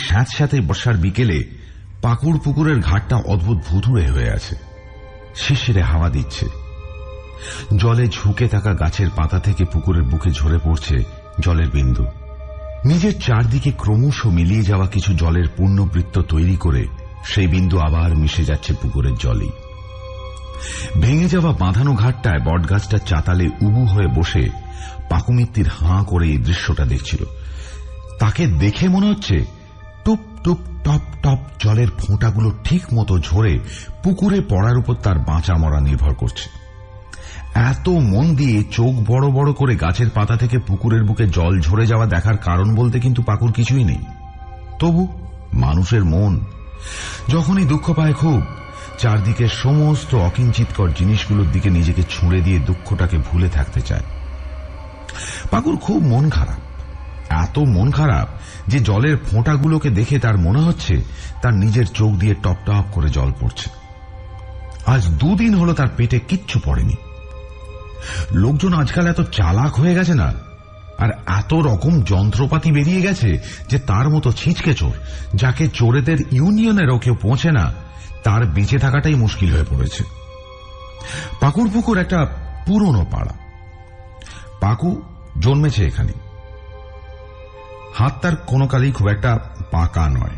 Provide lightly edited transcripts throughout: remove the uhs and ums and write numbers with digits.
স্যাঁতস্যাঁতে বর্ষার বিকেলে পাকুড় পুকুরের ঘাটটা অদ্ভুত ভুতুড়ে হয়ে আছে। শিশিরে হাওয়া দিচ্ছে, জলে ঝুঁকে থাকা গাছের পাতা থেকে পুকুরের বুকে ঝরে পড়ছে জলের বিন্দু। নিজের চারদিকে ক্রমশ মিলিয়ে যাওয়া কিছু জলের পূর্ণবৃত্ত তৈরি করে সেই বিন্দু আবার মিশে যাচ্ছে পুকুরের জলেই। ভেঙে যাওয়া বাঁধানো ঘাটটায় বটগাছটার চাতালে উবু হয়ে বসে পাকুমিত্তির হাঁ করে এই দৃশ্যটা দেখছিল। তাকে দেখে মনে হচ্ছে টুপ টুপ টপ টপ জলের ফোঁটাগুলো ঠিক মতো ঝরে পুকুরে পড়ার উপর তার বাঁচা মরা নির্ভর করছে। এত মন দিয়ে চোখ বড় বড় করে গাছের পাতা থেকে পুকুরের বুকে জল ঝরে যাওয়া দেখার কারণ বলতে কিন্তু পাকুর কিছুই নেই। তবু মানুষের মন যখনই দুঃখ পায় খুব, চারদিকে সমস্ত অকিঞ্চিতকর জিনিসগুলোর দিকে নিজেকে ছুঁড়ে দিয়ে দুঃখটাকে ভুলে থাকতে চায়। পাকুর খুব মন খারাপ, এত মন খারাপ যে জলের ফোঁটাগুলোকে দেখে তার মনে হচ্ছে তার নিজের চোখ দিয়ে টপ টপ করে জল পড়ছে। আজ 2 দিন হলো তার পেটে কিচ্ছু পড়েনি। লোকজন আজকাল এত চালাক হয়ে গেছে না, আর এত রকম যন্ত্রপাতি বেরিয়ে গেছে যে তার মতো ছিঁচকে চোর, যাকে চোরেদের ইউনিয়নেরও কেউ পৌঁছে না, তার বেঁচে থাকাটাই মুশকিল হয়ে পড়েছে। পাকুর পুকুর একটা পুরনো পাড়া। পাকু জন্মেছে এখানে। হাত তার কোনো কালেই খুব একটা পাকা নয়,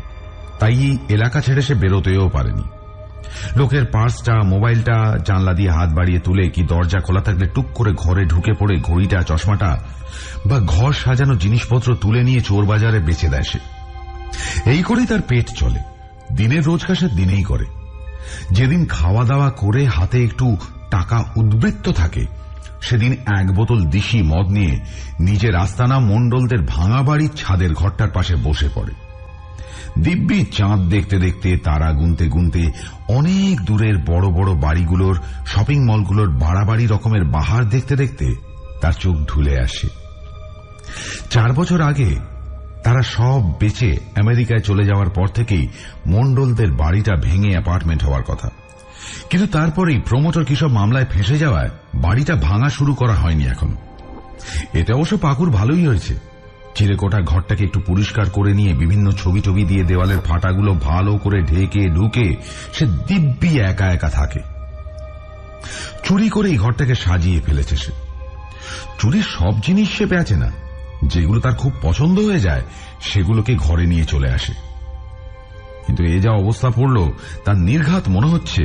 তাই এই এলাকা ছেড়ে সে বেরোতেও পারেনি। লোকের পার্সটা, মোবাইলটা জানলা দিয়ে হাত বাড়িয়ে তুলে কি দরজা খোলা থাকলে টুক করে ঘরে ঢুকে পড়ে ঘড়িটা, চশমাটা বা ঘর সাজানো জিনিসপত্র তুলে নিয়ে চোর বাজারে বেচে দেয় সে। এই করেই তার পেট চলে, দিনের রোজগার দিনেই করে। যেদিন খাওয়া দাওয়া করে হাতে একটু টাকা উদ্বৃত্ত থাকে, সেদিন 1 বোতল দিশি মদ নিয়ে নিজের আস্তানা মণ্ডলদের ভাঙা বাড়ির ছাদের ঘরটার পাশে বসে পড়ে। দিব্যি চাঁদ দেখতে দেখতে, তারা গুনতে গুনতে, অনেক দূরের বড় বড় বাড়িগুলোর, শপিং মলগুলোর বাড়াবাড়ি রকমের বাহার দেখতে দেখতে তার চোখ ঢুলে আসে। 4 বছর আগে তারা সব বেচে আমেরিকায় চলে যাওয়ার পর থেকেই মণ্ডলদের বাড়িটা ভেঙে অ্যাপার্টমেন্ট হওয়ার কথা, কিন্তু তারপরেই প্রমোটর কিসব মামলায় ফেঁসে যাওয়ায় বাড়িটা ভাঙা শুরু করা হয়নি এখনো। এটা অবশ্য পাকুর ভালোই হয়েছে। চিলেকোঠা ঘরটাকে একটু পরিষ্কার করে নিয়ে বিভিন্ন ছবি টবি দিয়ে দেওয়ালের ফাটাগুলো ভালো করে ঢেকে ঢুকে সে দিব্যি একা একা থাকে। চুরি করে এই ঘরটাকে সাজিয়ে ফেলেছে সে। চুরির সব জিনিস সে বেচে না, যেগুলো তার খুব পছন্দ হয়ে যায় সেগুলোকে ঘরে নিয়ে চলে আসে। কিন্তু এ যা অবস্থা পড়ল, তার নির্ঘাত মনে হচ্ছে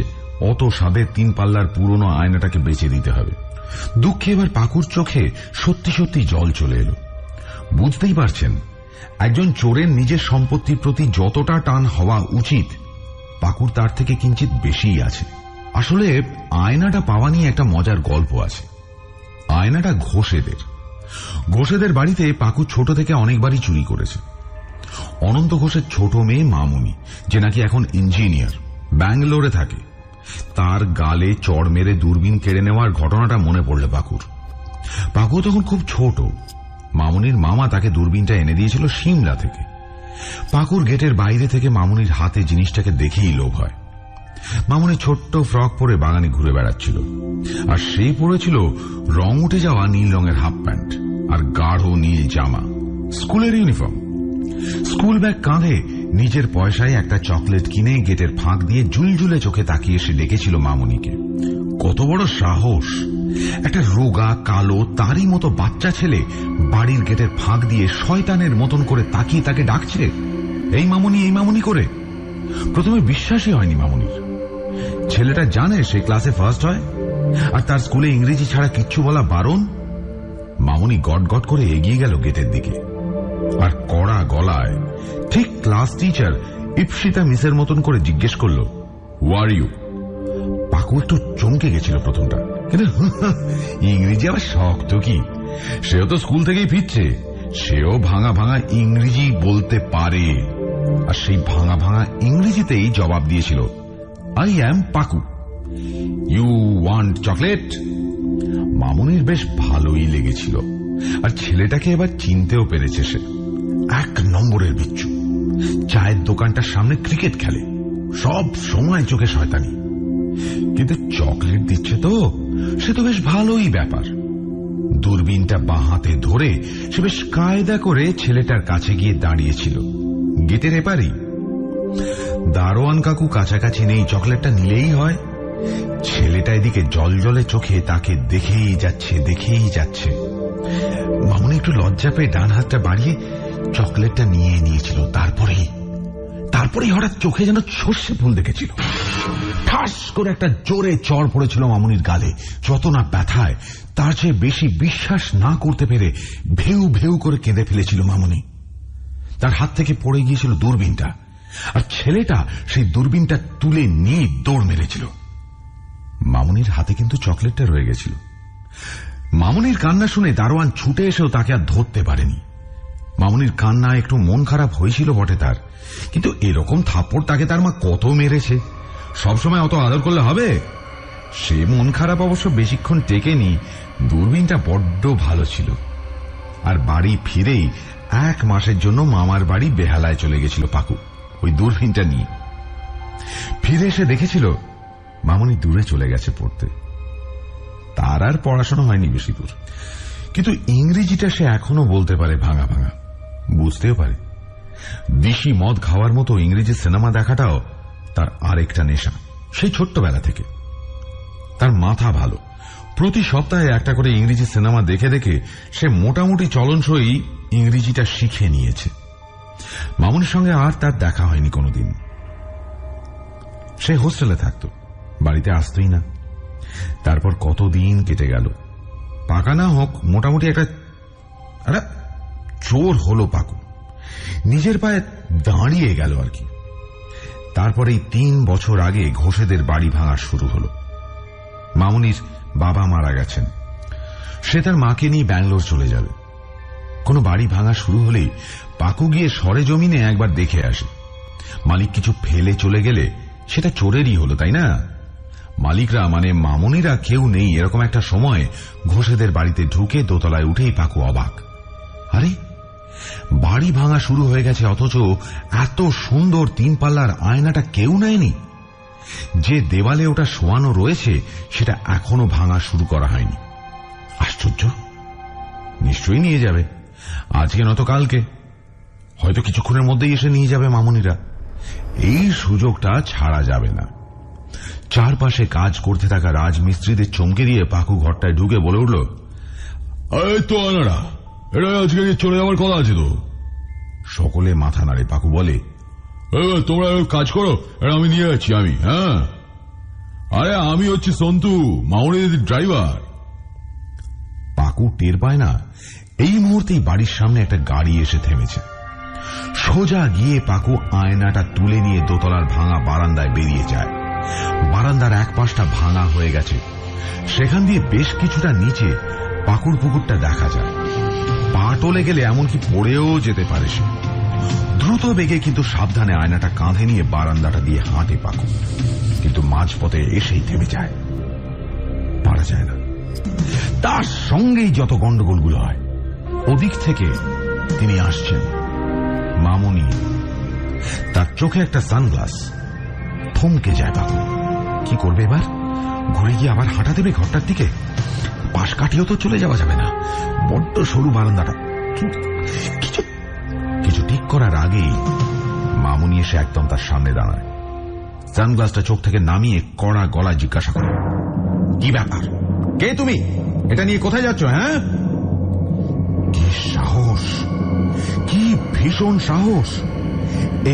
অত স্বাদের 3 পাল্লার পুরনো আয়নাটাকে বেচে দিতে হবে। দুঃখে এবার পাকুর চোখে সত্যি সত্যি জল চলে এলো। বুঝতেই পারছেন, একজন চোরের নিজের সম্পত্তির প্রতি যতটা টান হওয়া উচিত, পাকুর তার থেকে কিঞ্চিত বেশিই আছে। আসলে আয়নাটা পাওয়া নিয়ে একটা মজার গল্প আছে। আয়নাটা ঘোষেদের বাড়িতে পাকু ছোট থেকে অনেকবারই চুরি করেছে। অনন্ত ঘোষের ছোট মেয়ে মামুনি, যে নাকি এখন ইঞ্জিনিয়ার, ব্যাঙ্গালোরে থাকে, তার গালে চড় মেরে দূরবীন কেড়ে নেওয়ার ঘটনাটা মনে পড়ল পাকুর। পাকু তখন খুব ছোট। মামুনির মামা তাকে দূরবীনটা এনে দিয়েছিল সিমলা থেকে। পাকুর গেটের বাইরে থেকে মামুনির হাতে জিনিসটাকে দেখেই লোভ হয়। মামুনি ছোট্ট ফ্রক পরে বাগানে ঘুরে বেড়াচ্ছিল, আর সে পরেছিল রং উঠে যাওয়া নীল রঙের হাফ প্যান্ট আর গাঢ় নীল জামা, স্কুলের ইউনিফর্ম। স্কুল ব্যাগ কাঁধে নিজের পয়সায় একটা চকলেট কিনে গেটের ফাঁক দিয়ে জুলজুলে চোখে তাকিয়ে সে ডেকেছিল মামুনিকে। কত বড় সাহস! একটা রোগা কালো তারই মতো বাচ্চা ছেলে বাড়ির গেটের ফাঁক দিয়ে শয়তানের মতন করে তাকিয়ে তাকে ডাকছে, এই মামুনি, এই মামুনি করে। প্রথমে বিশ্বাসই হয়নি মামুনির। ছেলেটা জানে সে ক্লাসে ফার্স্ট হয়, আর তার স্কুলে ইংরেজি ছাড়া কিচ্ছু বলা বারণ। মামুনি গট গট করে এগিয়ে গেল গেটের দিকে, আর কড়া গলায়, ঠিক ক্লাস টিচার ইপসিতা মিসের মতন করে জিজ্ঞেস করল, হু আর ইউ? পাকু একটু চমকে গেছিল প্রথমটা, কিন্তু ইংরেজি আবার শক্ত কি, সেও তো স্কুল থেকেই ফিরছে, সেও ভাঙা ভাঙা ইংরেজি বলতে পারে। আর সেই ভাঙা ভাঙা ইংরেজিতেই জবাব দিয়েছিল, I am Paku, you want chocolate? মামুনির বেশ ভালোই লেগেছিল, আর ছেলেটাকে এবার চিনতেও পেরেছে সে। 1 নম্বরের বিচ্ছু, চায়ের দোকানটার সামনে ক্রিকেট খেলে, সব সময় চোখে শয়তানি, কিন্তু চকলেট দিচ্ছে তো, সে তো বেশ ভালোই ব্যাপার। দূরবীনটা বাঁ হাতে ধরে সে বেশ কায়দা করে ছেলেটার কাছে গিয়ে দাঁড়িয়েছিল। গেটের এপারেই। দারোয়ান কাকু কাছাকাছি নেই, চকলেটটা নিলেই হয়। ছেলেটা এদিকে জলজলে চোখে তাকে দেখেই যাচ্ছে। মামুনি একটু লজ্জা পেয়ে ডান হাতটা বাড়িয়ে চকলেটটা নিয়েছিল। তারপরেই হঠাৎ চোখে যেন সর্ষে ফুল দেখেছিল। ঠাস করে একটা জোরে চড় পড়েছিল মামুনির গালে। যত না ব্যথায়, তার চেয়ে বেশি বিশ্বাস না করতে পেরে ভেউ ভেউ করে কেঁদে ফেলেছিল মামুনি। তার হাত থেকে পড়ে গিয়েছিল দূরবীনটা, আর ছেলেটা সেই দূরবীনটা তুলে নিয়ে দৌড় মেরেছিল। মামুনির হাতে কিন্তু চকলেটটা রয়ে গেছিল। মামুনির কান্না শুনে দারোয়ান ছুটে এসেও তাকে আর ধরতে পারেনি। মামুনির কান্না একটু মন খারাপ হয়েছিল বটে তার, কিন্তু এরকম থাপ্পড় তাকে তার মা কত মেরেছে, সবসময় অত আদর করলে হবে? সে মন খারাপ অবশ্য বেশিক্ষণ টেকেনি। দূরবীনটা বড্ড ভালো ছিল। আর বাড়ি ফিরেই 1 মাসের জন্য মামার বাড়ি বেহালায় চলে গেছিল পাকু ওই দূরবীনটা নিয়ে। ফিরে এসে দেখেছিল মামুনি দূরে চলে গেছে পড়তে। তার আর পড়াশোনা হয়নি বেশি দূর, কিন্তু ইংরেজিটা সে এখনো বলতে পারে ভাঙা ভাঙা, বুঝতেও পারে। দিশি মদ খাওয়ার মতো ইংরেজি সিনেমা দেখাটাও তার আরেকটা নেশা, সেই ছোট্টবেলা থেকে। তার মাথা ভালো, প্রতি সপ্তাহে একটা করে ইংরেজি সিনেমা দেখে দেখে সে মোটামুটি চলনসই ইংরেজিটা শিখে নিয়েছে। মামুনির সঙ্গে আর তার দেখা হয়নি কোনোদিন। সে হোস্টেলে থাকত, বাড়িতে আসতই না। তারপর কতদিন কেটে গেল। পাকা না হোক, মোটামুটি একটা চোর হলো পাকু, নিজের পায়ে দাঁড়িয়ে গেল আর কি। তারপরে 3 বছর আগে ঘোষেদের বাড়ি ভাঙা শুরু হলো। মামুনির বাবা মারা গেছেন, সে তার মাকে নিয়ে ব্যাঙ্গালোর চলে যাবে। কোনো বাড়ি ভাঙা শুরু হলেই পাকু গিয়ে সরেজমিনে একবার দেখে আসে। মালিক কিছু ফেলে চলে গেলে সেটা চোরেরই হলো, তাই না? মালিকরা মানে মামুনিরা কেউ নেই এরকম একটা সময় ঘোষেদের বাড়িতে ঢুকে দোতলায় উঠেই পাকু অবাক। আরে, বাড়ি ভাঙা শুরু হয়ে গেছে, অথচ এত সুন্দর 3 পাল্লার আয়নাটা কেউ নেয়নি। যে দেওয়ালে ওটা শোয়ানো রয়েছে সেটা এখনো ভাঙা শুরু করা হয়নি। আশ্চর্য, নিশ্চয়ই নিয়ে যাবে, আজকে নয়তো কালকে, হয়তো কিছুক্ষণের মধ্যেই এসে নিয়ে যাবে মামুনিরা। এই সুযোগটা ছাড়া যাবে না। চারপাশে কাজ করতে থাকা রাজমিস্ত্রিদের চমকে দিয়ে পাকু ঘরটায় ঢুকে বলে উঠল, এই তো আনারা, এটা আজকে চলে যাওয়ার কথা আছে তো। সকলে মাথা নাড়ে। পাকু বলে, তোমরা কাজ করো, আমি নিয়ে যাচ্ছি। হ্যাঁ, আরে আমি হচ্ছি সন্তু, মামুনির ড্রাইভার। পাকু টের পায় না এই মুহূর্তেই বাড়ির সামনে একটা গাড়ি এসে থেমেছে। সোজা গিয়ে পাকু আয়নাটা তুলে নিয়ে দোতলার ভাঙা বারান্দায় বেরিয়ে যায়। বারান্দার এক পাশটা ভাঙা হয়ে গেছে, সেখান দিয়ে বেশ কিছুটা নিচে পাকুর পুকুরটা দেখা যায়। পা টলে গেলে এমনকি পড়েও যেতে পারে সে। দ্রুত বেগে কিন্তু সাবধানে আয়নাটা কাঁধে নিয়ে বারান্দাটা দিয়ে হাঁটে পাকু, কিন্তু মাঝপথে এসেই থেমে যায়। পারা যায় না। তার সঙ্গেই যত গন্ডগোলগুলো হয়। ওদিক থেকে তিনি আসছেন, মামুনি, তার চোখে একটা সানগ্লাস। থমকে যায় পাকু। কি করবে এবার? ঘুরে গিয়ে আবার হাঁটা দেবে ঘরটার দিকে? পাশ কাটিয়েও তো চলে যাওয়া যাবে না, বড্ড সরু বারান্দাটা। কিছু ঠিক করার আগেই মামুনি এসে একদম তার সামনে দাঁড়ায়। সানগ্লাসটা চোখ থেকে নামিয়ে কড়া গলায় জিজ্ঞাসা করে, কি ব্যাপার? কে তুমি? এটা নিয়ে কোথায় যাচ্ছ? হ্যাঁ, কি সাহস, কি ভীষণ সাহস!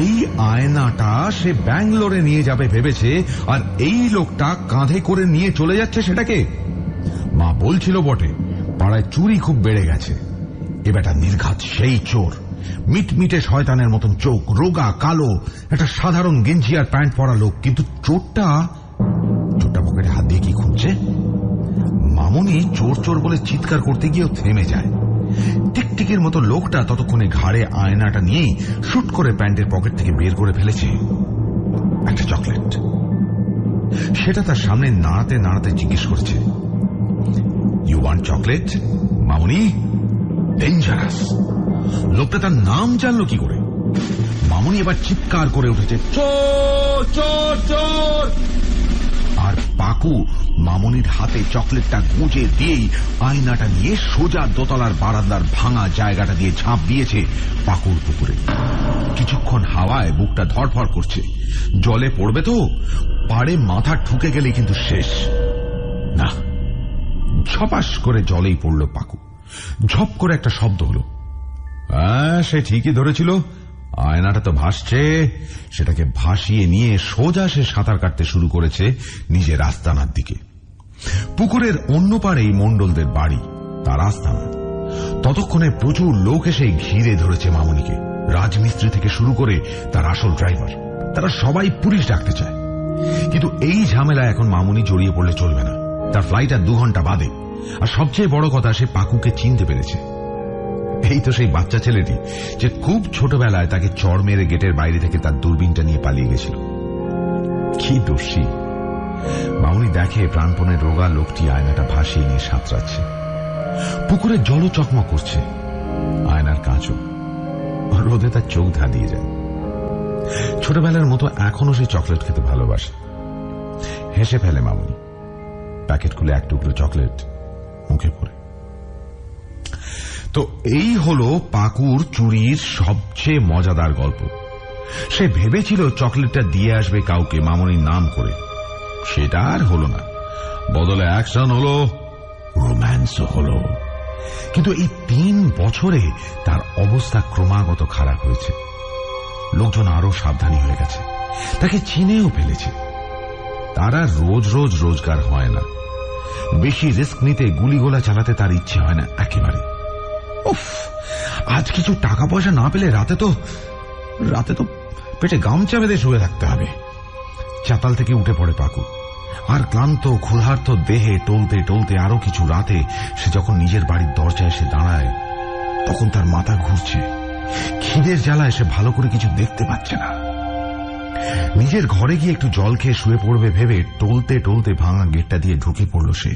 এই আয়নাটা সে ব্যাঙ্গালোরে নিয়ে যাবে ভেবেছে, আর এই লোকটা কাঁধে করে নিয়ে চলে যাচ্ছে সেটাকে। মা বলছিল বটে, পাড়ায় চুরি খুব বেড়ে গেছে। এ বেটা নির্ঘাত সেই চোর, মিটমিটে শয়তানের মতন চোখ, রোগা কালো, একটা সাধারণ গেঞ্জি আর প্যান্ট পরা লোক। কিন্তু চোরটা পকেটে হাত দিয়ে কি খুঁজছে? মামুনি চোর চোর বলে চিৎকার করতে গিয়েও থেমে যায়। টিকটিকির মতো লোকটা ততক্ষণে ঘাড়ে আয়নাটা নিয়েই শুট করে প্যান্টের পকেট থেকে বের করে ফেলেছে একটা চকলেট। সেটা তার সামনে নাড়াতে নাড়াতে জিজ্ঞেস করছে, you want chocolate Mamuni? Dangerous. লোকটা তার নাম জানলো কি করে? মামুনি এবার চিৎকার করে উঠেছে, চোর চোর চোর! আর পাকু পাকু মামনির হাতে চকলেটটা গুঁজে দিয়েই আয়নাটা নিয়ে সোজা দোতলার বারান্দার ভাঙা জায়গাটা দিয়ে ঝাঁপ দিয়েছে পাকুর পুকুরে। কিছুক্ষণ হাওয়ায় বুকটা ধড়ফড় করছে। জলে পড়বে তো, পাড়ে মাথা ঠুকে গেলে কিন্তু শেষ। না, ঝপাস করে জলেই পড়ল পাকু। ঝপ করে একটা শব্দ হলো। সে ঠিকই ধরেছিল, আয়নাটা তো ভাসছে। সেটাকে ভাসিয়ে নিয়ে সোজা সে সাঁতার কাটতে শুরু করেছে নিজের আস্তানার দিকে। পুকুরের অন্য পাড়েই মণ্ডলদের বাড়ি, তার আস্তানা। ততক্ষণে প্রচুর লোক এসে ঘিরে ধরেছে মামনিকে। রাজমিস্ত্রি থেকে শুরু করে তার আসল ড্রাইভার, তারা সবাই পুলিশ ডাকতে চায়। কিন্তু এই ঝামেলা এখন মামনি জড়িয়ে পড়লে চলবে না। তার ফ্লাইট আর 2 ঘন্টা বাদে। আর সবচেয়ে বড় কথা, সে পাকুকে চিনতে পেরেছে। এই তো সেই বাচ্চা ছেলেটি যে খুব ছোটবেলায় তাকে চড় মেরে গেটের বাইরে থেকে তার দূরবীনটা নিয়ে পালিয়ে গেছিল। কি দোষী! মামনি দেখে প্রাণপণের রোগা লোকটি আয়নাটা ভাসিয়ে নিয়ে সাঁতরাচ্ছে। পুকুরের জলও চকমক করছে, আয়নার কাঁচও। রোদে তার চোখ ধাঁধিয়ে যায়। ছোটবেলার মতো এখনো সে চকলেট খেতে ভালোবাসে। হেসে ফেলে মামনি। প্যাকেট খুলে এক টুকরো চকলেট মুখে পড়ে। তো এই হলো পাকুর চুরির সবচেয়ে মজাদার গল্প। সে ভেবেছিল চকলেটটা দিয়ে আসবে কাউকে মামনির নাম করে। সেটা আর হলো না। বদলে অ্যাকশন হলো, রোম্যান্সও হলো। কিন্তু এই 3 বছরে তার অবস্থা ক্রমাগত খারাপ হয়েছে। লোকজন আরো সাবধানী হয়ে গেছে, তাকে চিনেও ফেলেছে। তারা রোজ রোজ রোজগার হয় না। বেশি রিস্ক নিতে, গুলিগোলা চালাতে তার ইচ্ছে হয় না একেবারে। উফ, আজ কিছু টাকা পয়সা না পেলে রাতে তো পেটে গামছা বেঁধে শুয়ে থাকতে হবে। চাতাল থেকে উঠে পড়ে পাকু। আর ক্লান্ত ক্ষুধার্ত দেহে টলতে টলতে আরো কিছু রাতে সে যখন নিজের বাড়ির দরজায় এসে দাঁড়ায়, তখন তার মাথা ঘুরছে। খিদের জ্বালায় সে ভালো করে কিছু দেখতে পাচ্ছে না। নিজের ঘরে গিয়ে একটু জল খেয়ে শুয়ে পড়বে ভেবে টলতে টলতে ভাঙা গেটটা দিয়ে ঢুকে পড়ল সে।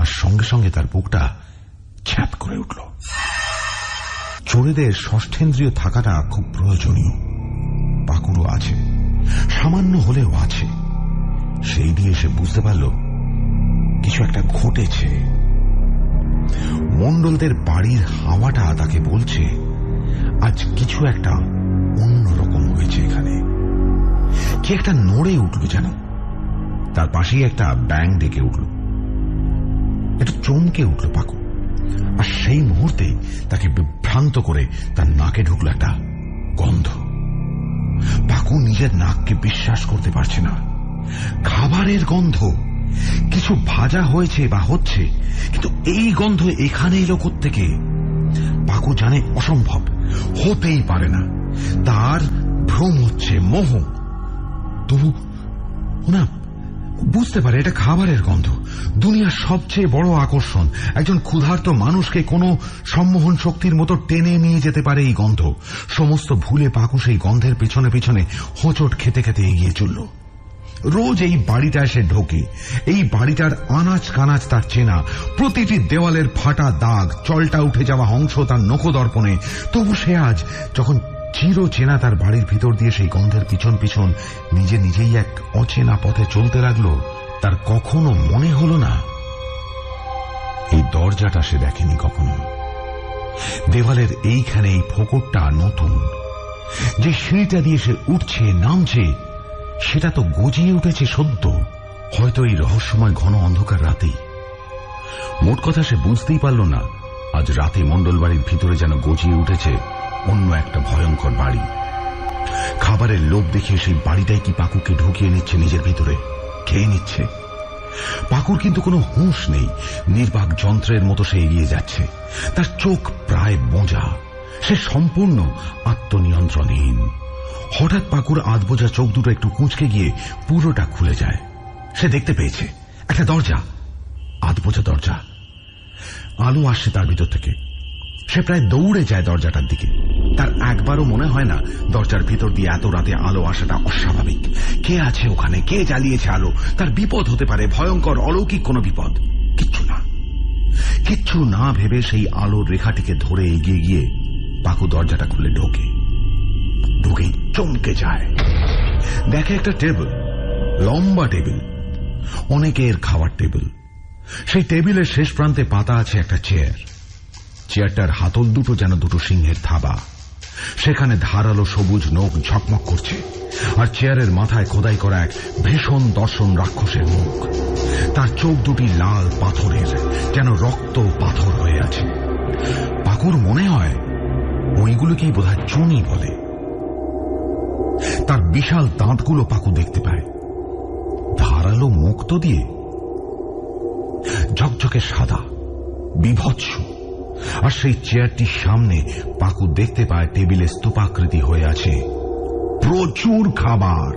আর সঙ্গে সঙ্গে তার বুকটা ছ্যাপ করে উঠল। চোরেদের ষষ্ঠেন্দ্রিয় থাকাটা খুব প্রয়োজনীয়। পাকুরও আছে, সামান্য হলেও আছে। সেই দিয়ে সে বুঝতে পারল কিছু একটা ঘটেছে। মণ্ডলদের বাড়ির হাওয়াটা তাকে বলছে আজ কিছু একটা অন্যরকম হয়েছে এখানে। কি একটা নড়ে উঠল যেন। তার পাশেই একটা ব্যাঙ ডেকে উঠল। একটু চমকে উঠল পাকু। আর সেই মুহূর্তে তাকে বিভ্রান্ত করে তার নাকে ঢুকল একটা গন্ধ। পাকু নিজের নাককে বিশ্বাস করতে পারছে না। খাবারের গন্ধ। কিছু ভাজা হয়েছে বা হচ্ছে, কিন্তু এই গন্ধ এখানে এলো কোত্থেকে? পাকু জানে অসম্ভব, হতেই পারে না। তার ভ্রম হচ্ছে, মোহ। তবু না, বুঝতে পারে এটা খাবারের গন্ধ। দুনিয়ার সবচেয়ে বড় আকর্ষণ। একজন ক্ষুধার্ত মানুষকে কোনো সম্মোহন শক্তির মতো টেনে নিয়ে যেতে পারে এই গন্ধ। সমস্ত ভুলে পাকু সেই গন্ধের পিছনে পিছনে হোঁচট খেতে খেতে এগিয়ে চলল। রোজ এই বাড়িটা এসে ঢোকে। এই বাড়িটার আনাচ কানাচ তার চেনা। প্রতিটি দেওয়ালের ফাটা দাগ, চলটা উঠে যাওয়া অংশ তার নখদর্পণে। তবু সে আজ যখন চির চেনা তার বাড়ির ভিতর দিয়ে সেই গন্ধের পিছন পিছন নিজে নিজেই এক অচেনা পথে চলতে লাগলো, তার কখনো মনে হলো না এই দরজাটা সে দেখেনি কখনো। দেওয়ালের এইখানে এই ফোকরটা নতুন। যে সিঁড়িটা দিয়ে সে উঠছে নামছে, সেটা তো গজিয়ে উঠেছে সদ্য, হয়তো এই রহস্যময় ঘন অন্ধকার রাতেই। মোট কথা সে বুঝতেই পারল না আজ রাতে মণ্ডল বাড়ির ভিতরে যেন গজিয়ে উঠেছে অন্য একটা ভয়ঙ্কর বাড়ি। খাবারের লোভ দেখিয়ে সেই বাড়িটাই কি পাকুকে ঢুকিয়ে নিচ্ছে নিজের ভিতরে, খেয়ে নিচ্ছে। পাকুর কিন্তু কোনো হুঁশ নেই। নির্বাক যন্ত্রের মতো সে এগিয়ে যাচ্ছে। তার চোখ প্রায় বোঝা। সে সম্পূর্ণ আত্মনিয়ন্ত্রণহীন। হঠাৎ পাকুর আধবোঝা চোখ দুটো একটু কুঁচকে গিয়ে পুরোটা খুলে যায়। সে দেখতে পেয়েছে একটা দরজা, আধবোঝা দরজা। আলো আসছে তার ভিতর থেকে। সে প্রায় দৌড়ে যায় দরজাটার দিকে। তার একবারও মনে হয় না দরজার ভিতর দিয়ে এত রাতে আলো আসাটা অস্বাভাবিক। কে আছে ওখানে? কে জ্বালিয়েছে আলো? তার বিপদ হতে পারে, ভয়ঙ্কর অলৌকিক কোনো বিপদ। কিচ্ছু না ভেবে সেই আলোর রেখাটিকে ধরে এগিয়ে গিয়ে পাকু দরজাটা খুলে ঢুকেই চমকে যায়। দেখে একটা টেবিল, লম্বা টেবিল, অনেকের খাওয়ার টেবিল। সেই টেবিলের শেষ প্রান্তে পাতা আছে একটা চেয়ার। চেয়ারটার হাতল দুটো যেন দুটো সিংহের থাবা। সেখানে ধারালো সবুজ নখ ঝকমক করছে, আর চেয়ারের মাথায় খোদাই করা এক ভীষণ দর্শন রাক্ষসের মুখ। তার চোখ দুটি লাল পাথরের, যেন রক্ত পাথর হয়ে আছে। পাকুর মনে হয় ওইগুলোকেই বোধহয় চুনি বলে। তার বিশাল দাঁতগুলো পাকু দেখতে পায়। ধারালো মুখ তো দিয়ে ঝকঝকে সাদা, বিভৎস। আর সেই চেয়ারটির সামনে পাকু দেখতে পায় টেবিলে স্তূপাকৃতি হয়ে আছে প্রচুর খাবার।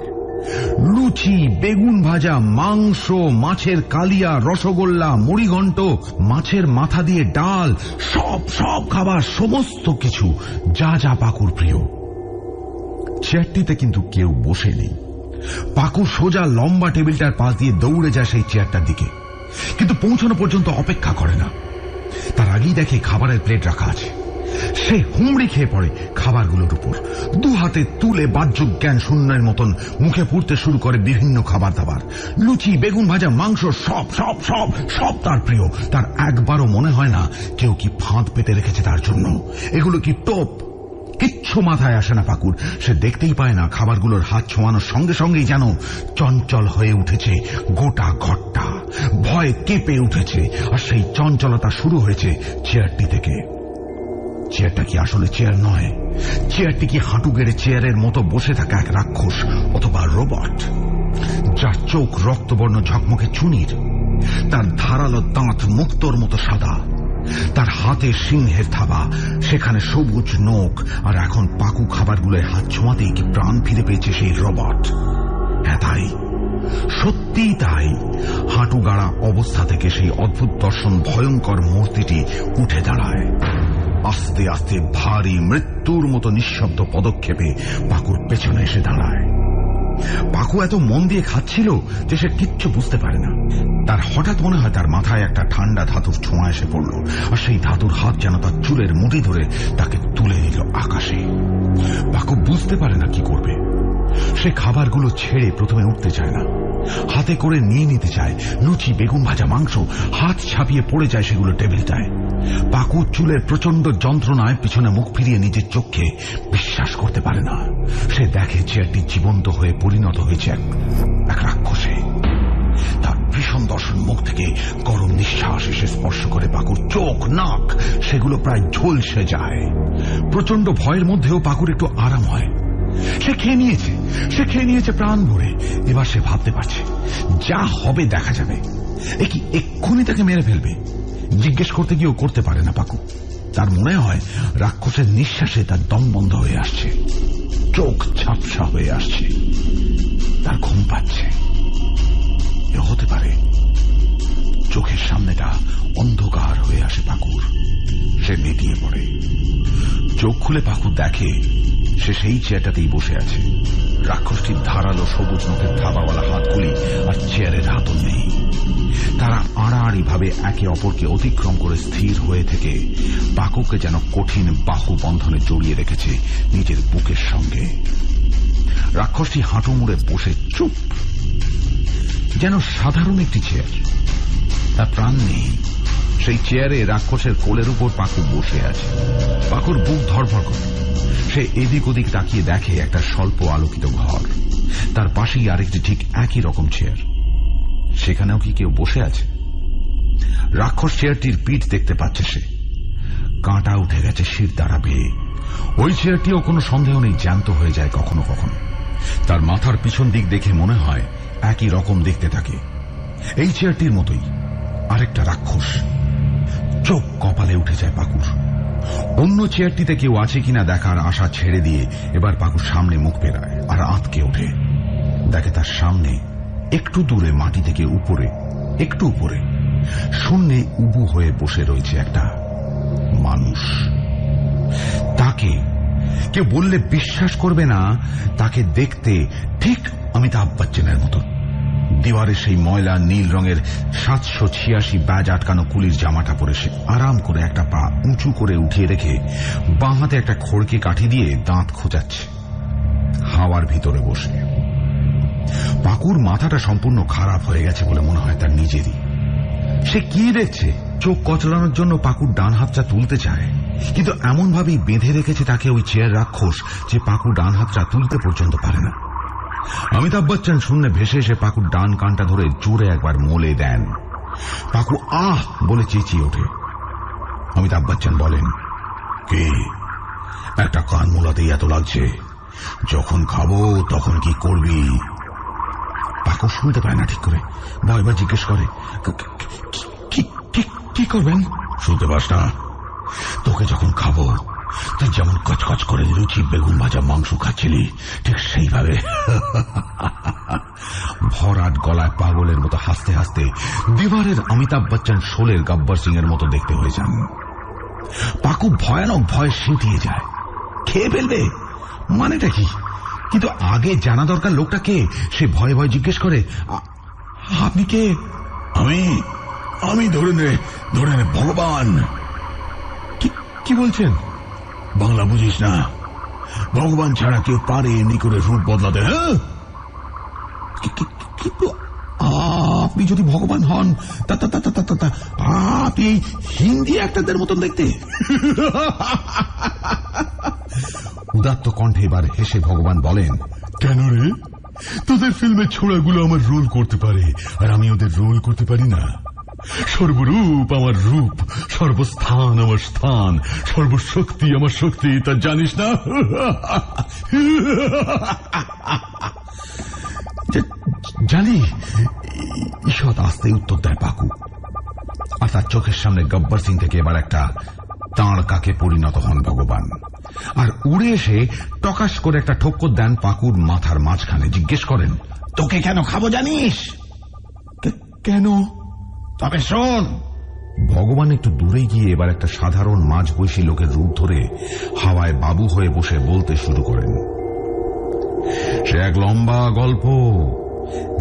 লুচি, বেগুন ভাজা, মাংস, মাছের কালিয়া, রসগোল্লা, মুড়িঘণ্ট, মাছের মাথা দিয়ে ডাল, সব সব খাবার, সমস্ত কিছু যা যা পাকুর প্রিয়। চেয়ারটিতে কিন্তু কেউ বসে নেই। পাকু সোজা লম্বা টেবিলটার পাশ দিয়ে দৌড়ে যায় সেই চেয়ারটার দিকে, কিন্তু পৌঁছানো পর্যন্ত অপেক্ষা করে না। তার আগেই দেখে খাবারের প্লেট রাখা আছে। সে হুমড়ি খেয়ে পড়ে খাবারগুলোর উপর। দু হাতে তুলে বাহ্যিক জ্ঞান শূন্যের মতন মুখে পুরতে শুরু করে বিভিন্ন খাবার দাবার। লুচি, বেগুন ভাজা, মাংস, সব সব সব সব তার প্রিয়। তার একবারও মনে হয় না কেউ কি ফাঁদ পেতে রেখেছে তার জন্য। এগুলো কি টোপ? কিচ্ছু মাথায় আসে না পাকুর। সে দেখতেই পায় না খাবারগুলোর হাত ছোঁয়ানোর সঙ্গে সঙ্গেই যেন চঞ্চল হয়ে উঠেছে গোটা ঘরটা। ভয়ে কেঁপে উঠেছে, আর সেই চঞ্চলতা শুরু হয়েছে চেয়ারটি থেকে। চেয়ারটা কি আসলে চেয়ার নয়? চেয়ারটি কি হাঁটু গেড়ে চেয়ারের মতো বসে থাকা এক রাক্ষস অথবা রোবট, যার চোখ রক্তবর্ণ ঝকমকে চুনির, তার ধারালো দাঁত মুক্তোর মতো সাদা, তার হাতে সিংহের থাবা, সেখানে সবুজ নখ। আর এখন পাকু খাবারগুলোর হাত ছোঁয়াতেই কি প্রাণ ফিরে পেয়েছে সেই রোবট। হ্যাঁ, তাই, সত্যিই তাই। হাঁটু গাড়া অবস্থা থেকে সেই অদ্ভুত দর্শন ভয়ঙ্কর মূর্তিটি উঠে দাঁড়ায়। আস্তে আস্তে ভারী মৃত্যুর মতো নিঃশব্দ পদক্ষেপে পাকুর পেছনে এসে দাঁড়ায়। পাকু এত মন দিয়ে খাচ্ছিল যে সে কিচ্ছু বুঝতে পারে না। তার হঠাৎ মনে হয় তার মাথায় একটা ঠান্ডা ধাতুর ছোঁয়া এসে পড়ল, আর সেই ধাতুর হাত যেন তার চুলের মুঠি ধরে তাকে তুলে নিল আকাশে। পাকু বুঝতে পারে না কি করবে। সে খাবারগুলো ছেড়ে প্রথমে উঠতে চায় না, হাতে করে নিয়ে নিতে চায় লুচি, বেগুন ভাজা, মাংস। হাত ছাপিয়ে পড়ে যায় সেগুলো টেবিলটায়। পাকু চুলের প্রচন্ড যন্ত্রণায় পিছনে মুখ ফিরিয়ে নিজের চোখে বিশ্বাস করতে পারে না। সে দেখে চেয়ারটি জীবন্ত হয়ে পরিণত হয়েছে এক রাক্ষসে। তার ভীষণ দর্শন মুখ থেকে গরম নিঃশ্বাস এসে স্পর্শ করে পাকুর চোখ, নাক, সেগুলো প্রায় ঝলসে যায়। প্রচন্ড ভয়ের মধ্যেও পাকুর একটু আরাম হয়। সে খেয়ে নিয়েছে প্রাণ ভরে। এবার সে ভাবতে পারছে, যা হবে দেখা যাবে। কি এক্ষুনি তাকে মেরে ফেলবে? জিজ্ঞেস করতে গিয়েও করতে পারে না পাকু। তার মনে হয় রাক্ষসের নিঃশ্বাসে তার দম বন্ধ হয়ে আসছে, চোখ ঝাপসা হয়ে আসছে, তার ঘুম পাচ্ছে। এ হতে পারে। চোখের সামনেটা অন্ধকার হয়ে আসে পাকুর। সে নেতিয়ে পড়ে। চোখ খুলে পাকু দেখে সে সেই চেয়ারটাতেই বসে আছে। রাক্ষসটির ধারালো সবুজ নখের থাবাওয়ালা হাতগুলি আর চেয়ারের হাতল নেই। তারা আড়াআড়ি ভাবে একে অপরকে অতিক্রম করে স্থির হয়ে থেকে পাকুকে যেন কঠিন বাহু বন্ধনে জড়িয়ে রেখেছে নিজের বুকের সঙ্গে। রাক্ষসটি হাঁটু মুড়ে বসে চুপ, যেন সাধারণ একটি চেয়ার। তার প্রাণ নেই। সেই চেয়ারে রাক্ষসের কোলের উপর পাকু বসে আছে। পাকুর বুক ধড়ফড় করে। সে এদিক ওদিক তাকিয়ে দেখে একটা স্বল্প আলোকিত ঘর। তার পাশেই আরেকটি ঠিক একই রকম চেয়ার। সেখানেও কি কেউ বসে আছে? রাক্ষস চেয়ারটির পিঠ দেখতে পাচ্ছে সে। কাঁটা উঠে গেছে শির দ্বারা বেয়ে। ওই চেয়ারটিও কোনো সন্দেহ নেই জ্যান্ত হয়ে যায় কখনো কখনো। তার মাথার পিছন দিক দেখে মনে হয় একই রকম দেখতে থাকে। এই চেয়ারটির মতোই আরেকটা রাক্ষস। চোখ কপালে উঠে যায় পাকুর। অন্য চেয়ারটিতে কেউ আছে কিনা দেখার আশা ছেড়ে দিয়ে এবার পাকুর সামনে মুখ পেরায় আর আঁতকে ওঠে। দেখে তার সামনে একটু দূরে মাটি থেকে একটু উপরে শূন্যে উবু হয়ে বসে রয়েছে একটা মানুষ। তাকে কেউ বললে বিশ্বাস করবে না। তাকে দেখতে ঠিক অমিতাভ বচ্চনের মতো। দেওয়ারে সেই ময়লা নীল রঙের 786 ব্যাজ আটকানো কুলির জামাটা পরে সে আরাম করে একটা পা উঁচু করে উঠিয়ে রেখে বাঁ হাতে একটা খড়কে কাঠি দিয়ে দাঁত খোঁচাচ্ছে হাওয়ার ভিতরে বসে। পাকুর মাথাটা সম্পূর্ণ খারাপ হয়ে গেছে বলে মনে হয় তার নিজেরই। সে কি দেখছে? চোখ কচলানোর জন্য পাকুর ডান হাতটা তুলতে চায়, কিন্তু এমন ভাবেই বেঁধে রেখেছে তাকে ওই চেয়ার রাক্ষস যে পাকু ডান হাতটা তুলতে পর্যন্ত পারে না। অমিতাভ বচ্চন শূন্যে ভেসে এসে পাকুর ডান কানটা ধরে জোরে একবার মোলে দেন। পাকু আহ বলে চেঁচিয়ে ওঠে। অমিতাভ বচ্চন বলেন, কে একটা কান মোলাতেই এত লাগছে? যখন খাবো তখন কি করবি? পাকু শুনতে পায় না ঠিক করে, ভয় ভয় জিজ্ঞেস করে, কি করবেন? শুনতে পাস না? তোকে যখন খাবো তুই যেমন কচকচ করে লুচি বেগুন ভাজা মাংস খাচ্ছিলি, ঠিক সেইভাবে। ভরাট গলায় পাগলের মতো হাসতে হাসতে দিবারের অমিতাভ বচ্চন শোলের গব্বর সিং এর মতো দেখতে হয়ে যান। পাকু ভয়ানক ভয় সিঁটিয়ে যায়। খেয়ে ফেলবে মানেটা কি? কিন্তু আগে জানা দরকার লোকটা কে। সে ভয়ে ভয়ে জিজ্ঞেস করে, আপনি কে? আমি ধরে নে ভগবান। কি বলছেন? বাংলা বুঝিস না? ভগবান ছাড়া কেউ পারে এমনি করে রূপ বদলাতে? হ্যাঁ, কিন্তু আপনি যদি ভগবান হন আপনি এই হিন্দি অ্যাক্টরদের মতন দেখতে। উদাত্ত কণ্ঠে এবার হেসে ভগবান বলেন, কেন রে? তোদের ফিল্মের ছোড়াগুলো আমার রোল করতে পারে আর আমি ওদের রোল করতে পারি না? সর্বরূপ আমার রূপ, সর্বস্থান আমার স্থান, সর্বশক্তি আমার শক্তি, তা জানিস না? জানি, ঈষৎ আস্তে উত্তর দেয় পাকু। আর তার চোখের সামনে গব্বর সিং থেকে এবার একটা তাঁর কাকে পরিণত হন ভগবান, আর উড়ে এসে টকাশ করে একটা ঠক্কর দেন পাকুর মাথার মাঝখানে। জিজ্ঞেস করেন, তোকে কেন খাবো জানিস? কেন? তবে শোন। ভগবান একটু দূরে গিয়ে এবার একটা সাধারণ মাঝবয়সী লোকের রূপ ধরে হাওয়ায় বাবু হয়ে বসে বলতে শুরু করেন। সে এক লম্বা গল্প।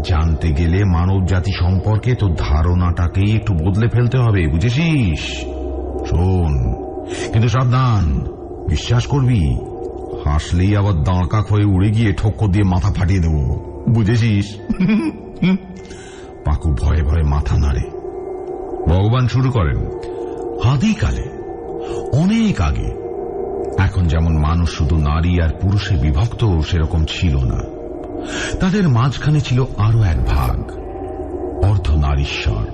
জানতে গেলে মানব জাতি সম্পর্কে তোর ধারণাটাকেই একটু বদলে ফেলতে হবে, বুঝেছিস? শোন, কিন্তু সাবধান, বিশ্বাস করবি, হাসলেই আবার দাঁড়কাক হয়ে উড়ে গিয়ে ঠক্কর দিয়ে মাথা ফাটিয়ে দেব, বুঝেছিস? পাকু ভয়ে ভয়ে মাথা নাড়ে। ভগবান শুরু করেন, আদিকালে, অনেক আগে, এখন যেমন মানুষ শুধু নারী আর পুরুষে বিভক্ত সেরকম ছিল না। তাদের মাঝখানে ছিল আরো এক ভাগ, অর্ধনারীশ্বর।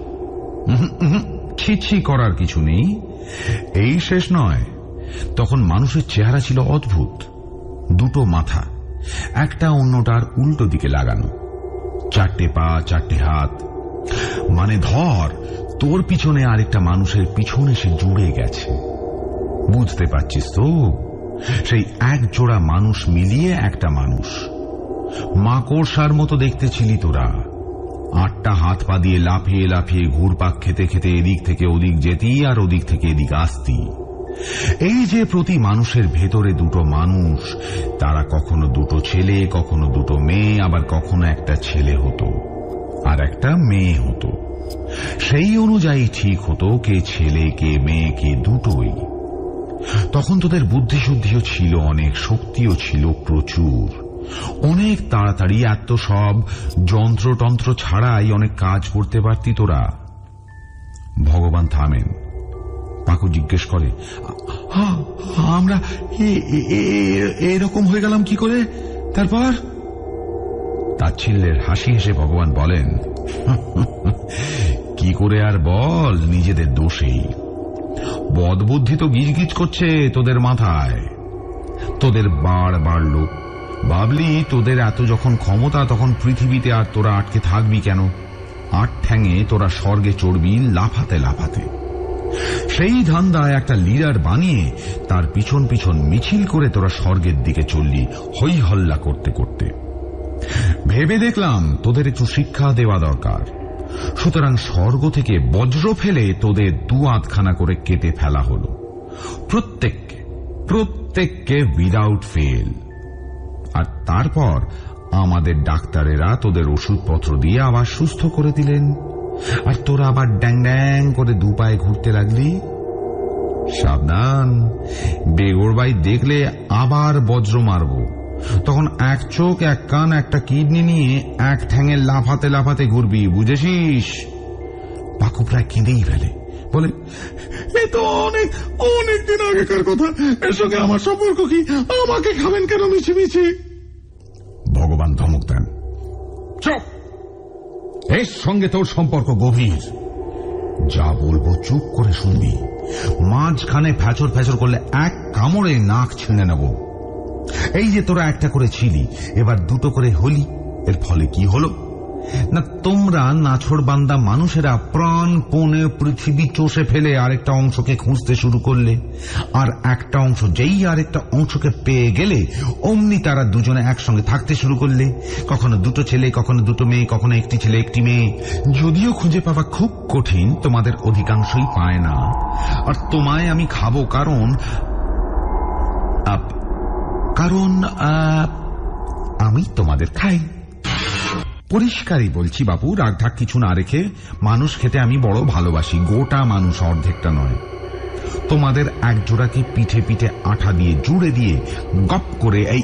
ছি করার কিছু নেই। এই শেষ নয়, তখন মানুষের চেহারা ছিল অদ্ভুত। দুটো মাথা, একটা অন্যটার উল্টো দিকে লাগানো, চারটে পা, চারটে হাত। মানে ধর, তোর পিছনে আরেকটা মানুষের পিছনে সে জুড়ে গেছে। বুঝতে পারছিস তো? সেই এক জোড়া মানুষ মিলিয়ে একটা মানুষ। মাকড়সার মতো দেখতে ছিলি তোরা। 8টা হাত পা দিয়ে লাফিয়ে লাফিয়ে ঘুরপাক খেতে খেতে এদিক থেকে ওদিক যেতি আর ওদিক থেকে এদিক আসতি। এই যে প্রতি মানুষের ভেতরে দুটো মানুষ, তারা কখনো দুটো ছেলে, কখনো দুটো মেয়ে, আবার কখনো একটা ছেলে হতো আর একটা মেয়ে হতো। সেই অনুযায়ী ঠিক হতো কে ছেলে কে মেয়ে কে দুটোই। তখন তোদের বুদ্ধিশুদ্ধিও ছিল অনেক, শক্তিও ছিল প্রচুর। অনেক তাড়াতাড়ি এত সব যন্ত্রতন্ত্র ছাড়াই অনেক কাজ করতে পারতি তোরা। ভগবান থামেন। পাকু জিজ্ঞেস করে, আমরা এরকম হয়ে গেলাম কি করে? তারপর তাচ্ছিল্যের হাসি হেসে ভগবান বলেন, কি করে আর বল, নিজেদের দোষেই। বদবুদ্ধি তো গিজগিজ করছে তোদের মাথায়। তোদের বাড় বাড়ল, ভাবলি তোদের এত যখন ক্ষমতা তখন পৃথিবীতে আর তোরা আটকে থাকবি কেন? 8 ঠ্যাঙে তোরা স্বর্গে চড়বি লাফাতে লাফাতে। সেই ধান্দায় একটা লিডার বানিয়ে তার পিছন পিছন মিছিল করে তোরা স্বর্গের দিকে চললি হই হল্লা করতে করতে। ভেবে দেখলাম তোদের একটু শিক্ষা দেওয়া দরকার। সুতরাং স্বর্গ থেকে বজ্র ফেলে তোদের 2 আধখানা করে কেটে ফেলা হলো, প্রত্যেককে উইদাউট ফেল। আর তারপর আমাদের ডাক্তারেরা তোদের ওষুধপত্র দিয়ে আবার সুস্থ করে দিলেন, আর তোরা আবার ড্যাং ড্যাং করে 2 পায়ে ঘুরতে লাগলি। সাবধান, বেগরবাই দেখলে আবার বজ্র মারব, তখন এক চোখ, এক কান, একটা কিডনি নিয়ে এক ঠ্যাঙে লাফাতে লাফাতে ঘুরবি, বুঝেছিস? পাকু প্রায় কেঁদেই ফেলে, বলে, এ তো অনেক অনেক দিন আগেকার কথা, এর সঙ্গে আমার সম্পর্ক কি? আমাকে খাবেন কেন মিছিমিছি? ভগবান ধমক দেন, চুপ! এর সঙ্গে তোর সম্পর্ক গভীর। যা বলবো চুপ করে শুনবি। মাঝখানে ফ্যাচর ফ্যাচর করলে এক কামড়ে নাক ছিঁড়ে নেব। এই যে তোরা একটা করে ছিলি, এবার দুটো করে হলি, এর ফলে কি হলো না, তোমরা নাছোড়বান্দা মানুষেরা প্রাণপণে পৃথিবী চষে ফেলে আরেকটা অংশকে খুঁজতে শুরু করলে, আর একটা অংশ যেই আরেকটা অংশকে পেয়ে গেলে অমনি তারা দুজনে একসঙ্গে থাকতে শুরু করলে। কখনো দুটো ছেলে, কখনো দুটো মেয়ে, কখনো একটি ছেলে একটি মেয়ে। যদিও খুঁজে পাওয়া খুব কঠিন, তোমাদের অধিকাংশই পায় না। আর তোমায় আমি খাবো কারণ আমি তোমাদের খাই। পরিষ্কারই বলছি বাবু, রাগঢাক কিছু না রেখে, মানুষ খেতে আমি বড় ভালোবাসি, গোটা মানুষ, অর্ধেকটা নয়। তোমাদের এক জোড়াকে পিঠে পিঠে আঠা দিয়ে জুড়ে দিয়ে গপ করে এই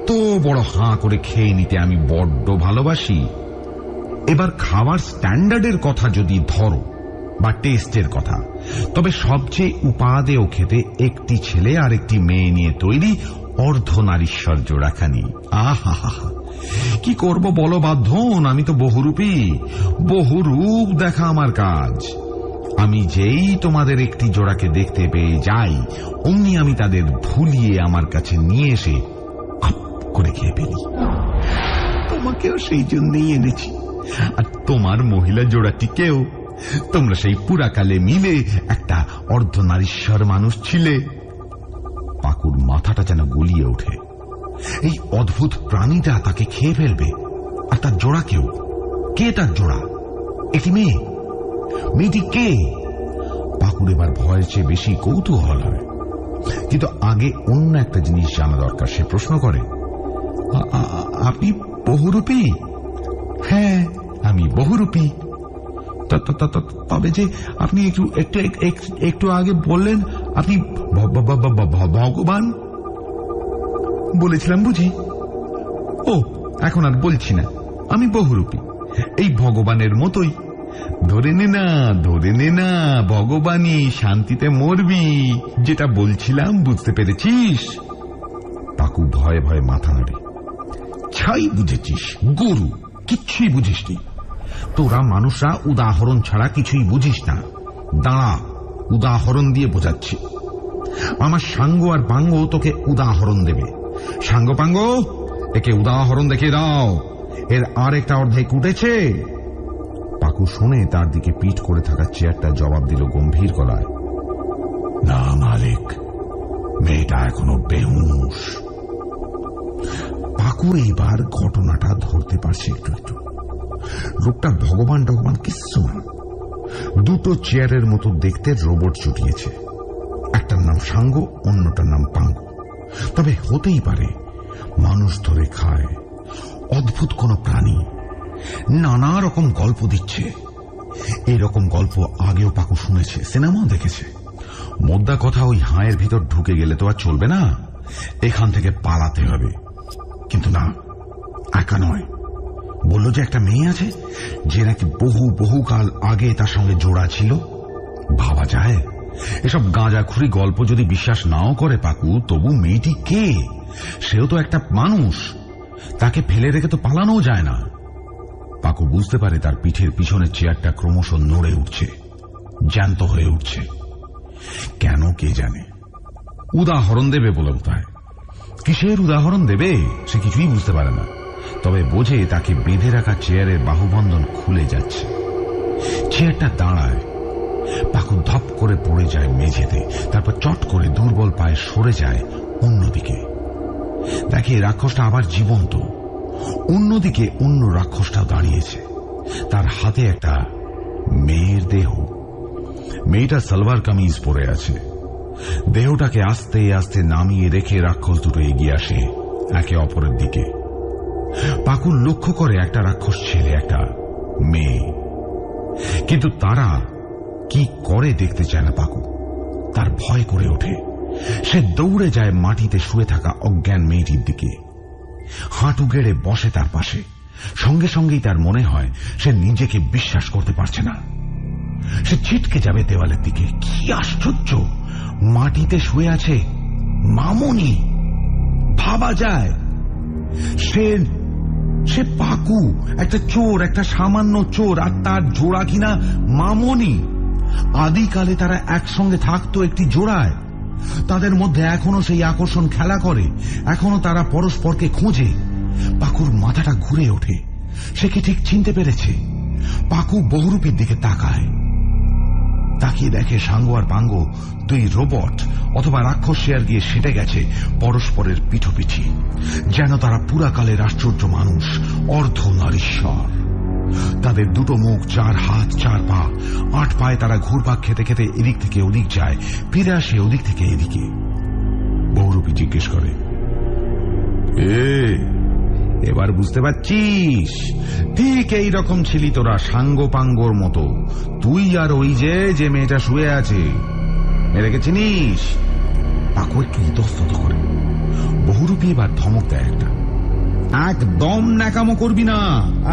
তো বড় হাঁ করে খেয়ে নিতে আমি বড্ড ভালোবাসি। এবার খাওয়ার স্ট্যান্ডার্ডের কথা যদি ধরো বা টেস্টের কথা, তবে সবচেয়ে উপাদেয় খেতে একটি ছেলে আর একটি মেয়ে নিয়ে তৈরি অর্ধনারীশ্বর জোড়াখানি। আহা, কি করব বলো বাধ্যন, আমি তো বহুরূপী, বহুরূপ দেখা আমার কাজ। আমি যেই তোমাদের একটি জোড়াকে দেখতে পেয়ে যাই, অমনি আমি তাদের ভুলিয়ে আমার কাছে নিয়ে এসে খপ করে খেয়ে ফেলি। তোমাকেও সেই জন্যই এনেছি, আর তোমার মহিলা জোড়াটিকেও। তোমরা সেই পুরাকালে মিলে একটা অর্ধনারীশ্বর মানুষ ছিলে। পাকুর মাথাটা যেন গলিয়ে ওঠে। এই অদ্ভুত প্রাণীটা তাকে খেয়ে ফেলবে, আর তার জোড়াকেও। কে তার জোড়া? একটি মেয়ে। মেয়েটি কে? পাকুর এবার ভয়ের চেয়ে বেশি কৌতূহল হয়, কিন্তু আগে অন্য একটা জিনিস জানা দরকার। সে প্রশ্ন করে, আপনি বহুরূপী? হ্যাঁ, আমি বহুরূপী। তবে যে আপনি একটু আগে বললেন আপনি ভগবান। বলেছিলাম বুঝি? ও, এখন আর বলছি না, আমি বহুরূপী, এই ভগবানের মতোই। ধরে নে না, ভগবানই, শান্তিতে মরবি। যেটা বলছিলাম বুঝতে পেরেছিস? পাকু ভয়ে ভয়ে মাথা নাড়ে। ছাই বুঝেছিস, গরু, কিচ্ছুই বুঝিসনি। তোরা মানুষরা উদাহরণ ছাড়া কিছুই বুঝিস না। দাঁড়া, উদাহরণ দিয়ে বোঝাচ্ছি। আমার সাঙ্গ আর পাঙ্গ তোকে উদাহরণ দেবে। সাঙ্গ পাঙ্গ, একে উদাহরণ দেখে দাও, এর আর একটা অর্ধেক উঠেছে। পাকু শুনে তার দিকে পিঠ করে থাকা চেয়ারটা জবাব দিল গম্ভীর গলায়, না মালিক, মেয়েটা এখনো বেহুঁশ। পাকু এইবার ঘটনাটা ধরতে পারছে একটু একটু। লোকটা ভগবান টগবান কিচ্ছু না, দুটো চেয়ারের মতো দেখতে রোবট চুটিয়েছে। একটার নাম সাঙ্গ, অন্যটার নাম পাঙ্গ। তবে হতেই পারে মানুষ ধরে খায়, অদ্ভুত কোন প্রাণী। নানা রকম গল্প দিচ্ছে। এরকম গল্প আগেও পাকু শুনেছে, সিনেমাও দেখেছে। মোদ্দা কথা, ওই হাঁয়ের ভিতর ঢুকে গেলে তো আর চলবে না, এখান থেকে পালাতে হবে। কিন্তু না, একা নয়। বলল যে একটা মেয়ে আছে, যে নাকি বহুকাল আগে তার সঙ্গে জোড়া ছিল। ভাবা যায়? এসব গাঁজাখুরি গল্প যদি বিশ্বাস নাও করে পাকু, তবু মেয়েটি কে? সেও তো একটা মানুষ, তাকে ফেলে রেখে তো পালানো যায় না। পাকু বুঝতে পারে তার পিঠের পিছনের চেয়ারটা ক্রমশ নড়ে উঠছে, জ্যান্ত হয়ে উঠছে। কেন কে জানে। উদাহরণ দেবে বলে বোধহয়। কিসের উদাহরণ দেবে সে কিছুই বুঝতে পারে না, তবে বোঝে তাকে বেঁধে রাখা চেয়ারের বাহুবন্ধন খুলে যাচ্ছে। চেয়ারটা দাঁড়ায়, পাকু ধপ করে পড়ে যায় মেঝেতে, তারপর চট করে দুর্বল পায়ে সরে যায় অন্যদিকে। দেখে রাক্ষসটা আবার জীবন্ত। অন্যদিকে অন্য রাক্ষসটাও দাঁড়িয়েছে, তার হাতে একটা মেয়ের দেহ। মেয়েটা সালোয়ার কামিজ পরে আছে। দেহটাকে আস্তে আস্তে নামিয়ে রেখে রাক্ষস দুটো এগিয়ে আসে একে অপরের দিকে। পাকু লক্ষ্য করে একটা রাক্ষস ছেলে, একটা মেয়ে, কিন্তু তারা কি করে দেখতে চায় না পাকু। তার ভয় করে ওঠে। সে দৌড়ে যায় মাটিতে শুয়ে থাকা অজ্ঞান মেয়েটির দিকে। হাঁটু গেড়ে বসে তার পাশে। সঙ্গে সঙ্গেই তার মনে হয় সে নিজেকে বিশ্বাস করতে পারছে না। সে ছিটকে যাবে দেওয়ালের দিকে। কি আশ্চর্য, মাটিতে শুয়ে আছে মামনি। ভাবা যায় সে পাকু, একটা চোর, একটা সামান্য চোর, আর তার জোড়া কিনা মামনি। আদিকালে তারা একসঙ্গে থাকতো একটি জোড়ায়। তাদের মধ্যে এখনো সেই আকর্ষণ খেলা করে, এখনো তারা পরস্পরকে খোঁজে। পাকুর মাথাটা ঘুরে ওঠে। সে কি ঠিক চিনতে পেরেছে? পাকু বহুরূপীর দিকে তাকায়, তাকিয়ে দেখে সাঙ্গ আর পাঙ্গ দুই রোবট অথবা রাক্ষস শেয়ার গিয়ে সেটে গেছে পরস্পরের পিঠোপিঠি, যেন তারা পুরাকালের আশ্চর্য মানুষ, অর্ধ নারীশ্বর। তাদের দুটো মুখ, 4 হাত 4 পা, 8 পায়ে তারা ঘুরপাক খেতে খেতে এদিক থেকে ওদিক যায়, ফিরে আসে ওদিক থেকে এদিকে। বহুরূপী জিজ্ঞেস করে, এবার বুঝতে পারছিস? ঠিক এই রকম ছিলি তোরা, সাঙ্গ পাঙ্গর মতো, তুই আর ওই যে মেয়েটা শুয়ে আছে, মেয়েটাকে চিনিস? পাকু একটু ইতস্তত করে। বহুরূপী এবার ধমক দেয় একটা, একদম ন্যাকামো করবি না,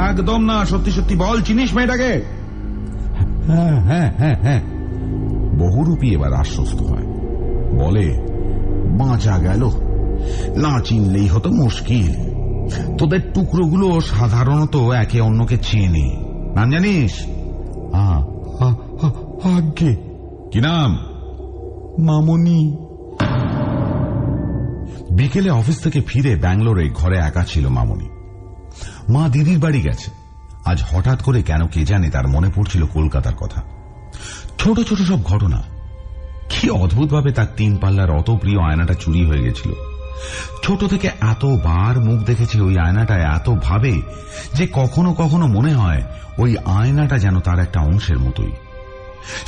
একদম না, সত্যি সত্যি বল, চিনিস মেয়েটাকে? হ্যাঁ হ্যাঁ হ্যাঁ হ্যাঁ। বহুরূপী এবার আশ্বস্ত হয়, বলে, বাঁচা গেল, না চিনলেই হতো মুশকিল। তোদের টুকরোগুলো সাধারণত একে অন্যকে চেনে, নাম জানিস? আগে। কি নাম? মামনি। বিকেলে অফিস থেকে ফিরে ব্যাঙ্গালোরে ঘরে একা ছিল মামনি। মা দিদির বাড়ি গেছে। আজ হঠাৎ করে কেন কে জানে তার মনে পড়ছিল কলকাতার কথা। ছোট ছোট সব ঘটনা। কি অদ্ভুতভাবে তার 3 পাল্লার অত প্রিয় আয়নাটা চুরি হয়ে গেছিল। ছোট থেকে এতবার মুখ দেখেছে ওই আয়নাটায়, এত ভাবে যে কখনো কখনো মনে হয় ওই আয়নাটা যেন তার একটা অংশের মতোই।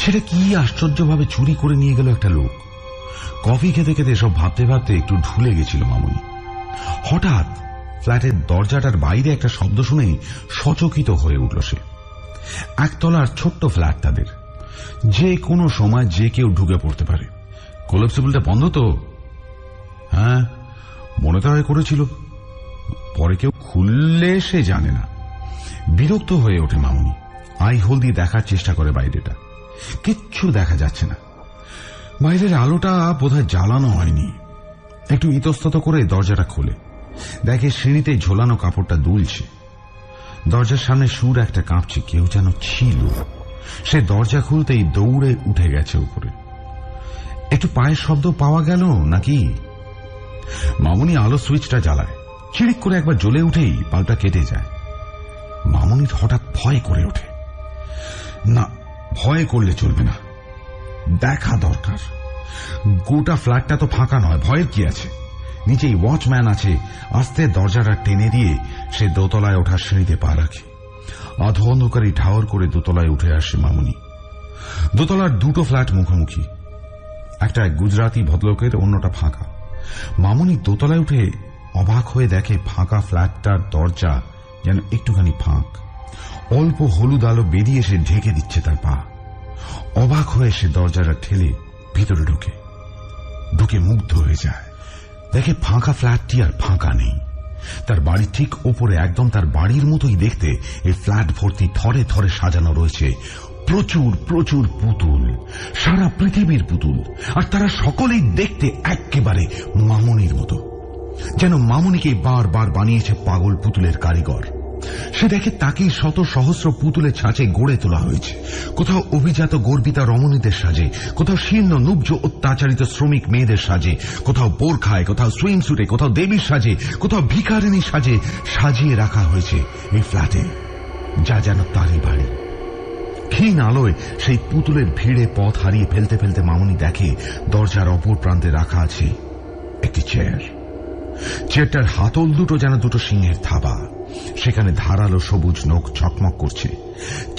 সেটা কি আশ্চর্যভাবে চুরি করে নিয়ে গেল একটা লোক। কফি খেতে খেতে সব ভাবতে ভাবতে একটু ঢুলে গেছিল মামনি। হঠাৎ ফ্ল্যাটের দরজাটার বাইরে একটা শব্দ শুনেই সচকিত হয়ে উঠল সে। একতলার ছোট্ট ফ্ল্যাট তাদের, যে কোনো সময় যে কেউ ঢুকে পড়তে পারে। কোলাপসিবলটা বন্ধ তো? হ্যাঁ, মনে তো হয় করেছিল, পরে কেউ খুললে সে জানে না। বিরক্ত হয়ে ওঠে মামনি। আই হোল দিয়ে দেখার চেষ্টা করে বাইরেটা, কিচ্ছু দেখা যাচ্ছে না। বাইরের আলোটা বোধহয় জ্বালানো হয়নি। একটু ইতস্তত করে দরজাটা খোলে, দেখে সিঁড়িতে ঝোলানো কাপড়টা দুলছে। দরজার সামনে সুর একটা কাঁপছে, কেউ যেন ছিল। সে দরজা খুলতেই দৌড়ে উঠে গেছে উপরে। একটু পায়ের শব্দ পাওয়া গেল নাকি? মামনি আলো সুইচটা জ্বালায়, চিড়িক করে একবার জ্বলে উঠেই বাল্বটা কেটে যায়। মামনির হঠাৎ ভয় করে ওঠে। না, ভয় করলে চলবে না, দেখা দরকার। গোটা ফ্ল্যাটটা তো ফাঁকা নয়, ভয়ের কি আছে? নিচেই ওয়াচম্যান আছে। আস্তে দরজাটা টেনে দিয়ে সে দোতলায় ওঠার সিঁড়িতে পা রাখে। আধো অন্ধকারী ঠাওর করে দোতলায় উঠে আসে মামনি। দোতলার দুটো ফ্ল্যাট মুখোমুখি, একটা গুজরাতি ভদ্রলোকের, অন্যটা ফাঁকা। মামনি দোতলায় উঠে অবাক হয়ে দেখে ফাঁকা ফ্ল্যাটটার দরজা যেন একটুখানি ফাঁক। অল্প হলুদ আলো বেরিয়ে এসে ঢেকে দিচ্ছে তার পা। অবাক হয়ে সে দরজাটা ঠেলে ভিতরে ঢুকে মুগ্ধ হয়ে যায়। দেখে ফাঁকা ফ্ল্যাটটি আর ফাঁকা নেই। তার বাড়ির ঠিক ওপরে, একদম তার বাড়ির মতোই দেখতে, এই ফ্ল্যাট ভর্তি থরে থরে সাজানো রয়েছে প্রচুর প্রচুর পুতুল, সারা পৃথিবীর পুতুল। আর তারা সকলেই দেখতে একেবারে মামনির মতো, যেন মামনিকে বারবার বানিয়েছে পাগল পুতুলের কারিগর। সে দেখে তাকেই শত সহস্র পুতুলের ছাঁচে গড়ে তোলা হয়েছে। কোথাও অভিজাত গর্বিতা রমণীদের সাজে, কোথাও শীর্ণ নুব্জ অত্যাচারিত শ্রমিক মেয়েদের সাজে, কোথাও বোরখায়, কোথাও সুইম স্যুটে, কোথাও দেবীর সাজে, কোথাও ভিখারিনী সাজে সাজিয়ে রাখা হয়েছে এই ফ্ল্যাটে, যা যেন তারই বাড়ি। ক্ষীণ আলোয় সেই পুতুলের ভিড়ে পথ হারিয়ে ফেলতে ফেলতে মামনি দেখে দরজার অপর প্রান্তে রাখা আছে একটি চেয়ার। চেয়ারটার হাতল দুটো যেন দুটো সিংহের থাবা। সেখানে ধারালো সবুজ নখ চকমক করছে।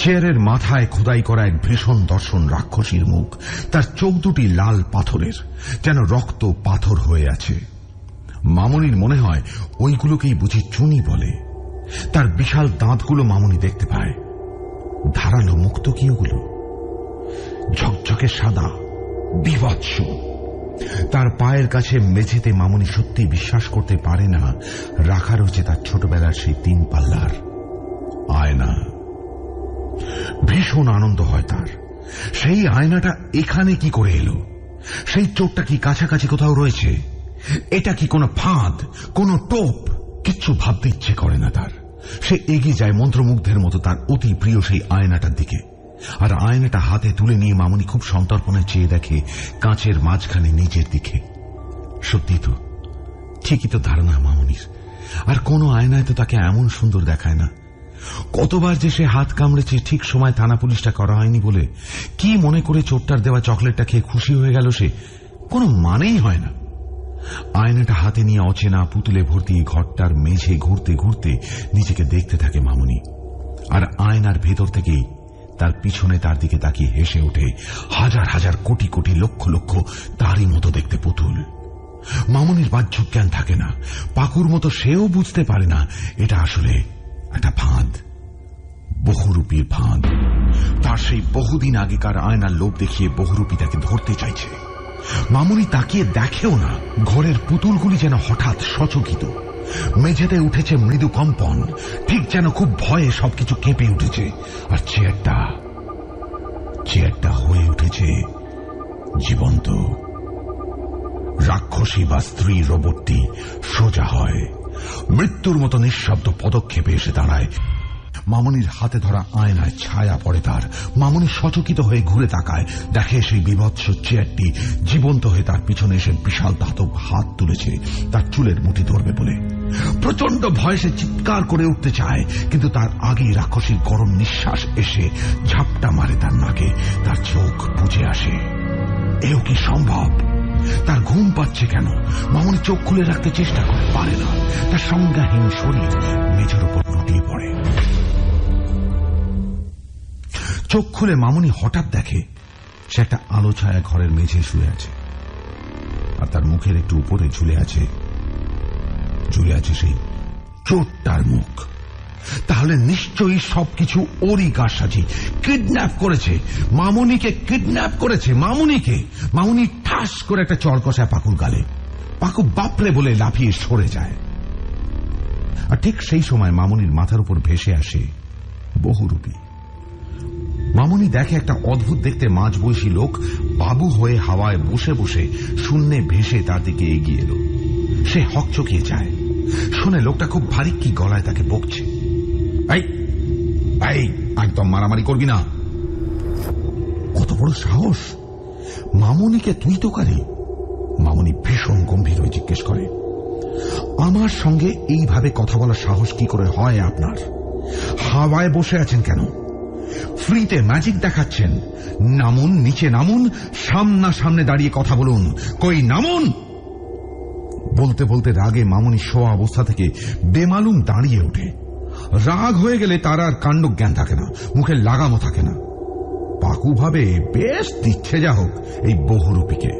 চেয়ারের মাথায় খোদাই করা এক ভীষণ দর্শন রাক্ষসীর মুখ। তার চোখ দুটি লাল পাথরের, যেন রক্ত পাথর হয়ে আছে। মামনির মনে হয় ওইগুলোকেই বুঝি চুনি বলে। তার বিশাল দাঁতগুলো মামনি দেখতে পায়। ধারালো মুক্ত কি ওগুলো? ঝকঝকে সাদা, বিভৎস, তার পায়ের কাছে মেঝেতে মামনি সত্যি বিশ্বাস করতে পারে না রাখা রয়েছে তার ছোটবেলার সেই 3 পাল্লার আয়না। ভীষণ আনন্দ হয় তার। সেই আয়নাটা এখানে কি করে এলো? সেই চোরটা কি কাছাকাছি কোথাও রয়েছে? এটা কি কোনো ফাঁদ, কোনো টোপ? কিচ্ছু ভাবতে ইচ্ছে করে না তার। সে এগিয়ে যায় মন্ত্রমুগ্ধের মতো তার অতি প্রিয় সেই আয়নাটার দিকে। আর আয়নাটা হাতে তুলে নিয়ে মামনি খুব সন্তর্পণে চেয়ে দেখে কাঁচের মাঝখানে নিজের দিকে। সত্যি তো, ঠিকই তো ধারণা মামনির। আর কোন আয়নায় তো তাকে এমন সুন্দর দেখায় না। কতবার যে সে হাত কামড়েছে ঠিক সময় থানা পুলিশটা করা হয়নি বলে। কি মনে করে চোরটার দেওয়া চকলেটটা খেয়ে খুশি হয়ে গেল সে, কোনো মানেই হয় না। আয়নাটা হাতে নিয়ে অচেনা পুতুলে ভর্তি ঘরটার মেঝে ঘুরতে ঘুরতে নিজেকে দেখতে থাকে মামনি। আর আয়নার ভেতর থেকেই তার পিছনে তার দিকে তাকিয়ে হেসে ওঠে হাজার হাজার কোটি কোটি লক্ষ লক্ষ তারই মতো দেখতে পুতুল। মামনির বাহ্য জ্ঞান থাকে না। পাকুর মতো সেও বুঝতে পারে না এটা আসলে একটা ফাঁদ, বহুরূপীর ফাঁদ। তার সেই বহুদিন আগেকার আয়নার লোভ দেখিয়ে বহুরূপী তাকে ধরতে চাইছে। মামনি তাকিয়ে দেখেও না। ঘরের পুতুলগুলি যেন হঠাৎ সচকিত। মেঝেতে উঠেছে মৃদু কম্পন, ঠিক যেন খুব ভয়ে সবকিছু কেঁপে উঠেছে। আর চেয়ারটা হয়ে উঠেছে জীবন্ত। রাক্ষসী বা স্ত্রী রোবটটি সোজা হয়, মৃত্যুর মতো নিঃশব্দ পদক্ষেপে এসে দাঁড়ায়। মামনির হাতে ধরা আয়নায় ছায়া পড়ে তার। মামনি সচকিত হয়ে ঘুরে তাকায়, দেখে সেই বিভৎস চেয়ারটি জীবন্ত হয়ে তার পিছনে এসে বিশাল ধাতব হাত তুলেছে তার চুলের মুঠি ধরবে বলে। প্রচন্ড ভয়ে সে চিৎকার করে উঠতে চায়, কিন্তু তার আগেই রাক্ষসীর গরম নিঃশ্বাস এসে ঝাপটা মারে তার নাকে। তার চোখ বুজে আসে। এও কি সম্ভব? তার ঘুম পাচ্ছে কেন? মামনি চোখ খুলে রাখতে চেষ্টা করে, পারে না। তার সংজ্ঞাহীন শরীর মেঝের উপর লুটিয়ে পড়ে। চোখ খুলে মামনি হঠাৎ দেখে সে একটা আলো ছায়া ঘরের মেঝে শুয়ে আছে। আর তার মুখের একটু উপরে ঝুলে আছে সেই চোরটার মুখ। তাহলে নিশ্চয়ই সবকিছু ওরই কারসাজি। কিডন্যাপ করেছে মামনিকে, কিডন্যাপ করেছে মামনিকে। মামনি ঠাস করে একটা চড় কষায় পাকুর গালে। পাকু বাপরে বলে লাফিয়ে সরে যায়। আর ঠিক সেই সময় মামনির মাথার উপর ভেসে আসে বহুরূপী। মামনি দেখে একটা অদ্ভুত দেখতে মাঝবয়সী লোক বাবু হয়ে হাওয়ায় বসে বসে শূন্যে ভেসে তার দিকে এগিয়ে এলো। সে হকচকিয়ে যায়, শুনে লোকটা খুব ভারী কি গলায় তাকে বকছে। এই একদম মারামারি করবি না। কত বড় সাহস! মামনিকে তুই তো কারি? মামনি ভীষণ গম্ভীর হয়ে জিজ্ঞেস করে, আমার সঙ্গে এইভাবে কথা বলার সাহস কি করে হয় আপনার? হাওয়ায় বসে আছেন কেন? ফ্রিতে ম্যাজিক দেখাচ্ছেন? নামুন, নিচে নামুন, সামনে দাঁড়িয়ে কথা বলুন। কই নামুন! বলতে বলতে রাগে মামনি শোয়া অবস্থা থেকে বেমালুম দাঁড়িয়ে ওঠে। রাগ হয়ে গেলে তার আর কাণ্ডজ্ঞান থাকে না, মুখের লাগামও থাকে না। পাকু ভাবে বেশ দিচ্ছে যা হোক এই বহুরূপীকে।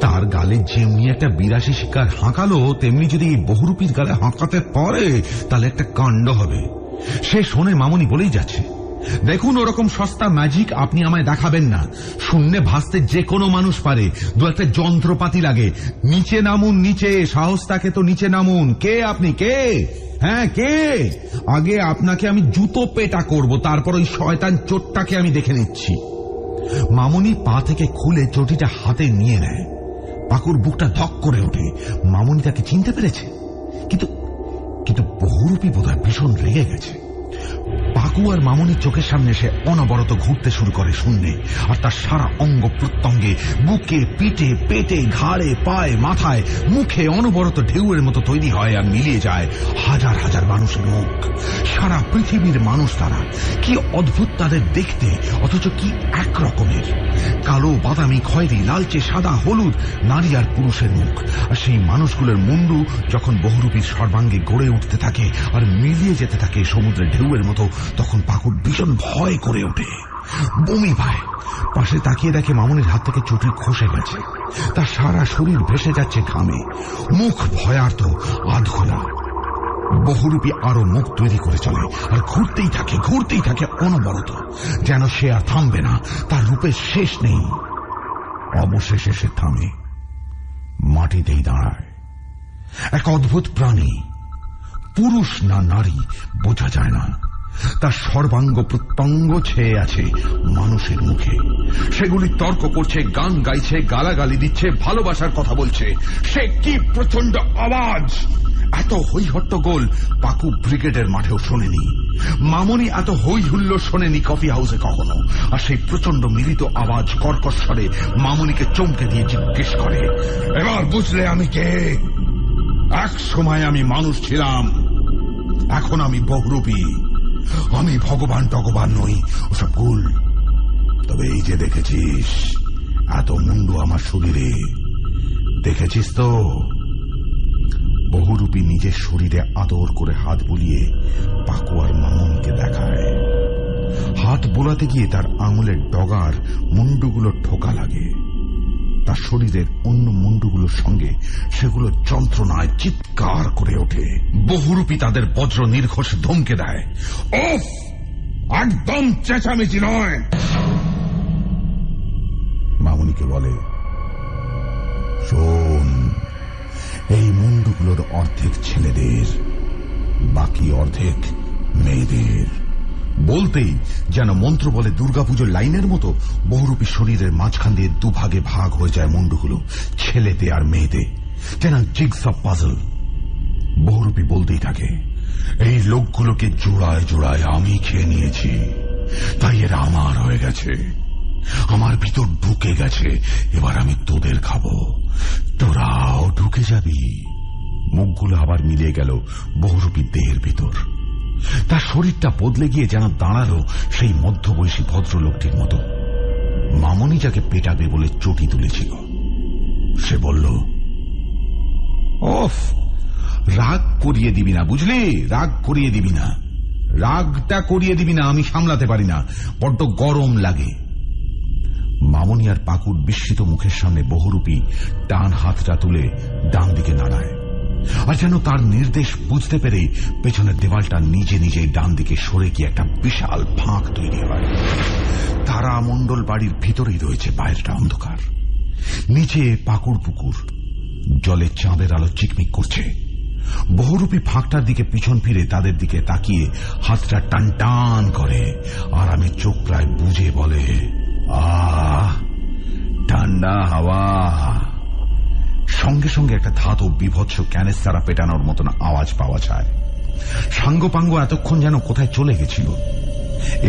তার গালে যেমনি একটা 82 শিকার হাঁকালো, তেমনি যদি এই বহুরূপীর গালে হাঁকাতে পারে তাহলে একটা কাণ্ড হবে। সে শোনে মামনি বলেই যাচ্ছে, দেখুন ওরকম সস্তা ম্যাজিক আপনি আমায় দেখাবেন না। শূন্যে ভাসতে যে কোনো মানুষ পারে, দু একটা যন্ত্রপাতি লাগে। নিচে নামুন, নিচে। সাহস থাকে তো নিচে নামুন। কে আপনি? কে? হ্যাঁ কে? আগে আপনাকে আমি জুতো পেটা করব, তারপর ওই শয়তান চোরটাকে আমি দেখে নিচ্ছি। মামনি পা থেকে খুলে চটিটা হাতে নিয়ে নেয়। পাকুর বুকটা ধক করে ওঠে। মামনি তাকে চিনতে পেরেছে, কিন্তু বহুরূপী বোধহয় ভীষণ রেগে গেছে। পাকু আর মামনির চোখের সামনে সে অনবরত ঘুরতে শুরু করে শূন্যে। আর তার সারা অঙ্গ প্রত্যঙ্গে, বুকে, পিঠে, পেটে, ঘাড়ে, পায়ে, মাথায়, মুখে অনবরত ঢেউয়ের মতো তৈরি হয় আর মিলিয়ে যায় হাজার হাজার মানুষের মুখ। সারা পৃথিবীর মানুষ তারা। কি অদ্ভুত তাদের দেখতে, অথচ কি এক রকমের। কালো, বাদামি, খয়েরি, লালচে, সাদা, হলুদ, নারী আর পুরুষের মুখ। আর সেই মানুষগুলোর মুন্ডু যখন বহুরূপীর সর্বাঙ্গে গড়ে উঠতে থাকে আর মিলিয়ে যেতে থাকে সমুদ্রের ঢেউয়ের মতো, তখন পাকুর ভীষণ ভয় করে ওঠে, বমি পায়। পাশে তাকিয়ে দেখে মামনির হাত থেকে চটি খসে গেছে। তার সারা শরীর ভেসে যাচ্ছে ঘামে, মুখ ভয়ার্ত, আধখোলা। বহুরূপী আরো মুখ তৈরি করে চলে আর ঘুরতেই থাকে অনবরত, যেন সে আর থামবে না। তার রূপের শেষ নেই। অবশেষে সে থামে। মাটিতেই দাঁড়ায়। এক অদ্ভুত প্রাণী, পুরুষ না নারী বোঝা যায় না। তার সর্বাঙ্গ প্রত্যঙ্গ ছেয়ে আছে মানুষের মুখে। সেগুলি তর্ক করছে, গান গাইছে, গালাগালি দিচ্ছে, ভালোবাসার কথা বলছে। সে কি প্রচন্ড আওয়াজ! এত হই হট্টগোল পাকু ব্রিগেডের মাঠেও শোনেনি। মামনি এত হই হুল্লো শোনেনি কফি হাউসে কখনো। আর সেই প্রচন্ড মিলিত আওয়াজ কর্কশ স্বরে মামনিকে চমকে দিয়ে জিজ্ঞেস করে, এবার বুঝলে আমি কে? এক সময় আমি মানুষ ছিলাম, এখন আমি বহুরূপী। আমি ভগবান টগবান নই, ওসব ভুল। তবে এই যে দেখেছিস এত মুন্ডু আমার শরীরে, দেখেছিস তো? বহুরূপী নিজের শরীরে আদর করে হাত বুলিয়ে পাকু আর মামনিকে দেখায়। হাত বোলাতে গিয়ে তার আঙুলের ডগার মুন্ডুগুলো ঠোকা লাগে। তার শরীরের অন্য মুন্ডুগুলোর সঙ্গে সেগুলো যন্ত্রণায় চিৎকার করে ওঠে। বহুরূপী তাদের বজ্র নির্ঘোষ ধমকে দেয়, ওফ, একদম চেঁচামেচি নয়। মামনিকে বলে, শোন, এই মুন্ডুগুলোর অর্ধেক ছেলেদের, বাকি অর্ধেক মেয়েদের। বলতেই যেন মন্ত্র বলে দুর্গাপুজোর লাইনের মতো বহুরূপী শরীরের মাঝখান দিয়ে দুভাগে ভাগ হয়ে যায় মুন্ডুগুলো, ছেলেতে আর মেয়েতে, যেন জিগস অফ পাজল। বহুরূপী বলতেই থাকে, এই লোকগুলোকে জোড়ায় জোড়ায় আমি খেয়ে নিয়েছি, তাই এরা আমার হয়ে গেছে, আমার ভিতর ঢুকে গেছে। এবার আমি তোদের খাবো, তোরাও ঢুকে যাবি। মুখগুলো আবার মিলিয়ে গেল বহুরূপীর দেহের ভিতর। তার শরীরটা বদলে গিয়ে যেন দাঁড়ালো সেই মধ্যবয়সী ভদ্রলোকটির মতো। মামনি যাকে পেটাবে বলে চটি তুলেছিল, সে বলল, ওফ, রাগ করিয়ে দিবি না, বুঝলি? রাগ করিয়ে দিবি না, রাগটা করিয়ে দিবি না, আমি সামলাতে পারি না, বড্ড গরম লাগে। মামনি আর পাকুর বিস্মিত মুখের সামনে বহুরূপী ডান হাতটা তুলে ডান দিকে নাড়ায়, আর যেন তার নির্দেশ বুঝতে পেরে পেছনের দেওয়ালটা নিজে নিজেই ডান দিকে সরে গিয়ে একটা বিশাল ফাঁক তৈরি হয়। তারা মণ্ডল বাড়ির ভিতরেই রয়েছে, বাইরেটা অন্ধকার। নিচে পাকুর পুকুর, জলে চাঁদের আলো চিকমিক করছে। বহুরূপী ফাঁকটার দিকে পিছন ফিরে তাদের দিকে তাকিয়ে হাতটা টান টান করে, আর আমি চোখ প্রায় বুঝে বলে, আহ, ঠান্ডা হাওয়া। সঙ্গে সঙ্গে একটা ধাতব বিভৎস ক্যানেস্তারা পেটানোর মতন আওয়াজ পাওয়া যায়। সাঙ্গপাঙ্গ এতক্ষণ যেন কোথায় চলে গেছিল।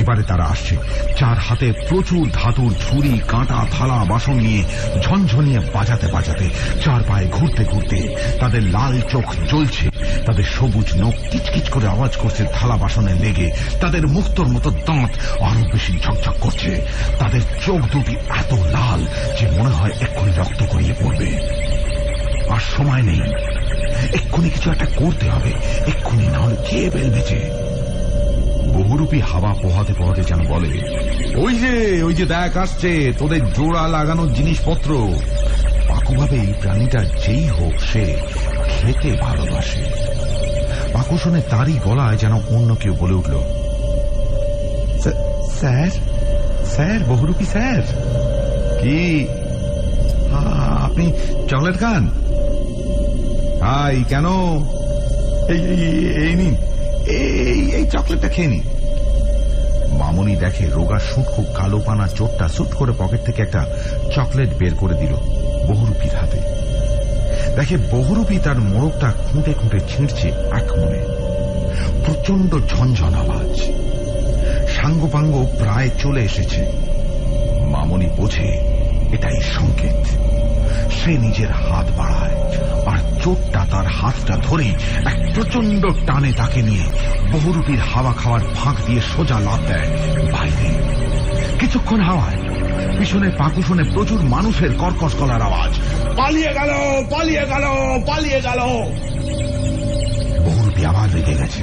এবারে তারা আসছে, চার হাতে প্রচুর ধাতুর ছুরি, কাঁটা, থালা, বাসন নিয়ে ঝনঝনিয়ে বাজাতে বাজাতে, চার পায়ে ঘুরতে ঘুরতে। তাদের লাল চোখ জ্বলছে, তাদের সবুজ নখ কিচকিচ করে আওয়াজ করছে থালা বাসনে লেগে। তাদের মুক্তোর মতো দাঁত আরো বেশি ঝকঝক করছে। তাদের চোখ দুটি এত লাল যে মনে হয় এক্ষুনি রক্ত গড়িয়ে পড়বে। আর সময় নেই, এক্ষুনি কিছু একটা করতে হবে, এক্ষুনি, না হলে কে বেলবেছে। বহুরূপী হাওয়া পোহাতে পোহাতে যেন বলে, ওই যে দেখ আসছে তোদের জোড়া লাগানোর জিনিসপত্র। পাকু ভাবে এই প্রাণীটা যেই হোক সে খেতে ভালোবাসে। পাকু শুনে তারই গলায় যেন অন্য কেউ বলে উঠল, স্যার, স্যার, বহুরূপী স্যার। কি, আপনি চকলেট খান? হাই, কেন? এই নিন, এই চকলেটটা খেয়ে নিন। মামনি দেখে রোগা শুটকো কালো পানা চোরটা সুট করে পকেট থেকে একটা চকলেট বের করে দিল বহুরূপীর হাতে। দেখে বহুরূপী তার মোড়কটা খুঁটে খুঁটে ছিঁড়ছে এক মনে। প্রচন্ড ঝনঝন আওয়াজ। সাঙ্গপাঙ্গ প্রায় চলে এসেছে। মামনি বোঝে এটাই সংকেত। সে নিজের হাত বাড়ায়, আর চোরটা তার হাতটা ধরে এক প্রচন্ড টানে তাকে নিয়ে বহুরূপীর হাওয়া খাওয়ার ফাঁক দিয়ে সোজা লাফ দেয় বাইরে। কিছুক্ষণ হাওয়ায় পিছনে পাকু শুনে প্রচুর মানুষের কর্কশ গলার আওয়াজ, পালিয়ে গেল, পালিয়ে গেল, পালিয়ে গেল। বহুরূপী আবার রেগে গেছে,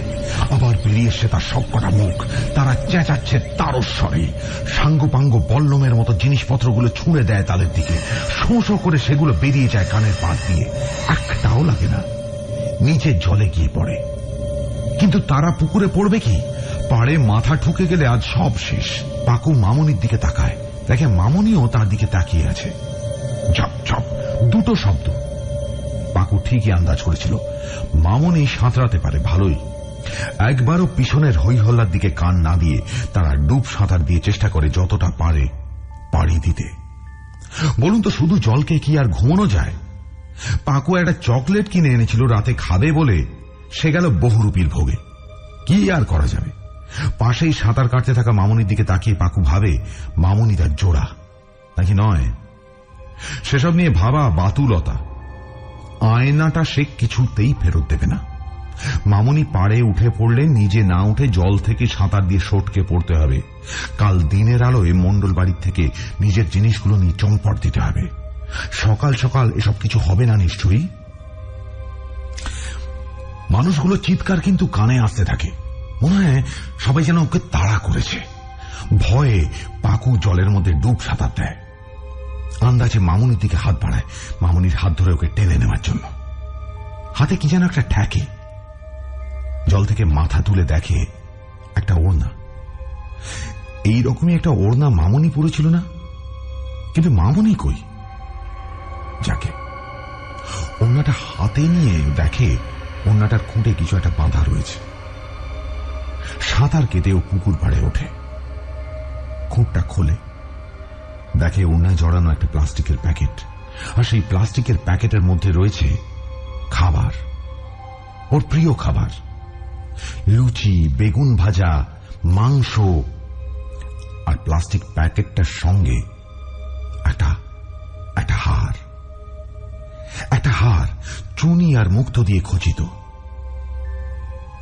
আবার বেরিয়ে এসে তার সবকটা মুখ। তারা চেঁচাচ্ছে তারস্বরে। সাঙ্গপাঙ্গ বল্লমের মতো জিনিসপত্রগুলো ছুঁড়ে দেয় তাদের দিকে। শোঁ শোঁ করে সেগুলো বেরিয়ে যায় কানের পাশ দিয়ে, একটাও লাগে না। নিচে জলে গিয়ে পড়ে। কিন্তু তারা পুকুরে পড়বে কি? পাড়ে মাথা ঠুকে গেলে আজ সব শেষ। পাকু মামনির দিকে তাকায়, দেখে মামনিও তার দিকে তাকিয়ে আছে। ঝপ ঝপ দুটো শব্দ, পাকু ঠিকই আন্দাজ করেছিল মামনি সাঁতরাতে পারে ভালোই। একবারও পিছনের হইহল্লার দিকে কান না দিয়ে তারা ডুব সাঁতার দিয়ে চেষ্টা করে যতটা পারে পাড়ি দিতে। বলুন তো, শুধু জলকে কি আর ঘুমানো যায়? পাকু একটা চকলেট কিনে এনেছিল রাতে খাবে বলে, সে গেল বহুরূপীর ভোগে। কি আর করা যাবে? পাশেই সাঁতার কাটতে থাকা মামনির দিকে তাকিয়ে পাকু ভাবে মামনি তার জোড়া নাকি নয়। সেসব নিয়ে ভাবা বাতুলতা। আয়নাটা সে কিছুতেই ফেরত দেবে না। মামনি পাড়ে উঠে পড়লে নিজে না উঠে জল থেকে সাঁতার দিয়ে সটকে পড়তে হবে। কাল দিনের আলোয় মণ্ডল বাড়ির থেকে নিজের জিনিসগুলো নিয়ে চম্পট দিতে হবে। সকাল সকাল এসব কিছু হবে না নিশ্চয়ই। মানুষগুলো চিৎকার কিন্তু কানে আসতে থাকে। মনে হয় সবাই যেন ওকে তাড়া করেছে। ভয়ে পাকু জলের মধ্যে ডুব সাঁতার দেয়। আন্দাজে মামনির দিকে হাত বাড়ায়, মামনির হাত ধরে ওকে টেনে নেওয়ার জন্য। হাতে কি যেন একটা ঠেকে। জল থেকে মাথা তুলে দেখে একটা ওড়না। এইরকমই একটা ওড়না মামনি পড়েছিল না? কিন্তু মামনি কই? যাকে ওড়নাটা হাতে নিয়ে দেখে ওড়নাটার খুঁটে কিছু একটা বাঁধা রয়েছে। সাঁতার কেটে ও পুকুর পাড়ে ওঠে। খুঁটটা খোলে, দেখে ওড়নায় জড়ানো একটা প্লাস্টিকের প্যাকেট, আর সেই প্লাস্টিকের প্যাকেটের মধ্যে রয়েছে খাবার, ওর প্রিয় খাবার। লুচি, বেগুন ভাজা, মাংস, আর প্লাস্টিক প্যাকেটটার সঙ্গে একটা হার। একটা হার চুনি আর মুক্তো দিয়ে খচিত,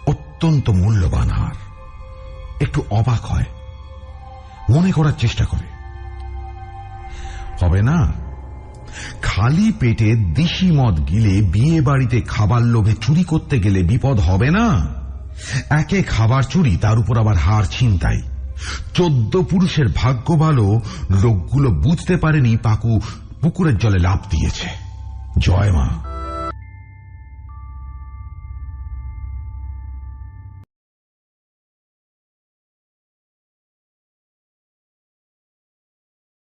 অত্যন্ত মূল্যবান হার। একটু অবাক হয়, মনে করার চেষ্টা করে। হবে না, খালি পেটে দিশি মদ গিলে বিয়ে বাড়িতে খাবার লোভে চুরি করতে গেলে বিপদ হবে না? একে খাবার চুরি, তার উপর আবার হার ছিনতাই। 14 পুরুষের ভাগ্য ভালো লোকগুলো বুঝতে পারেনি পাকু পুকুরের জলে লাফ দিয়েছে। জয় মা।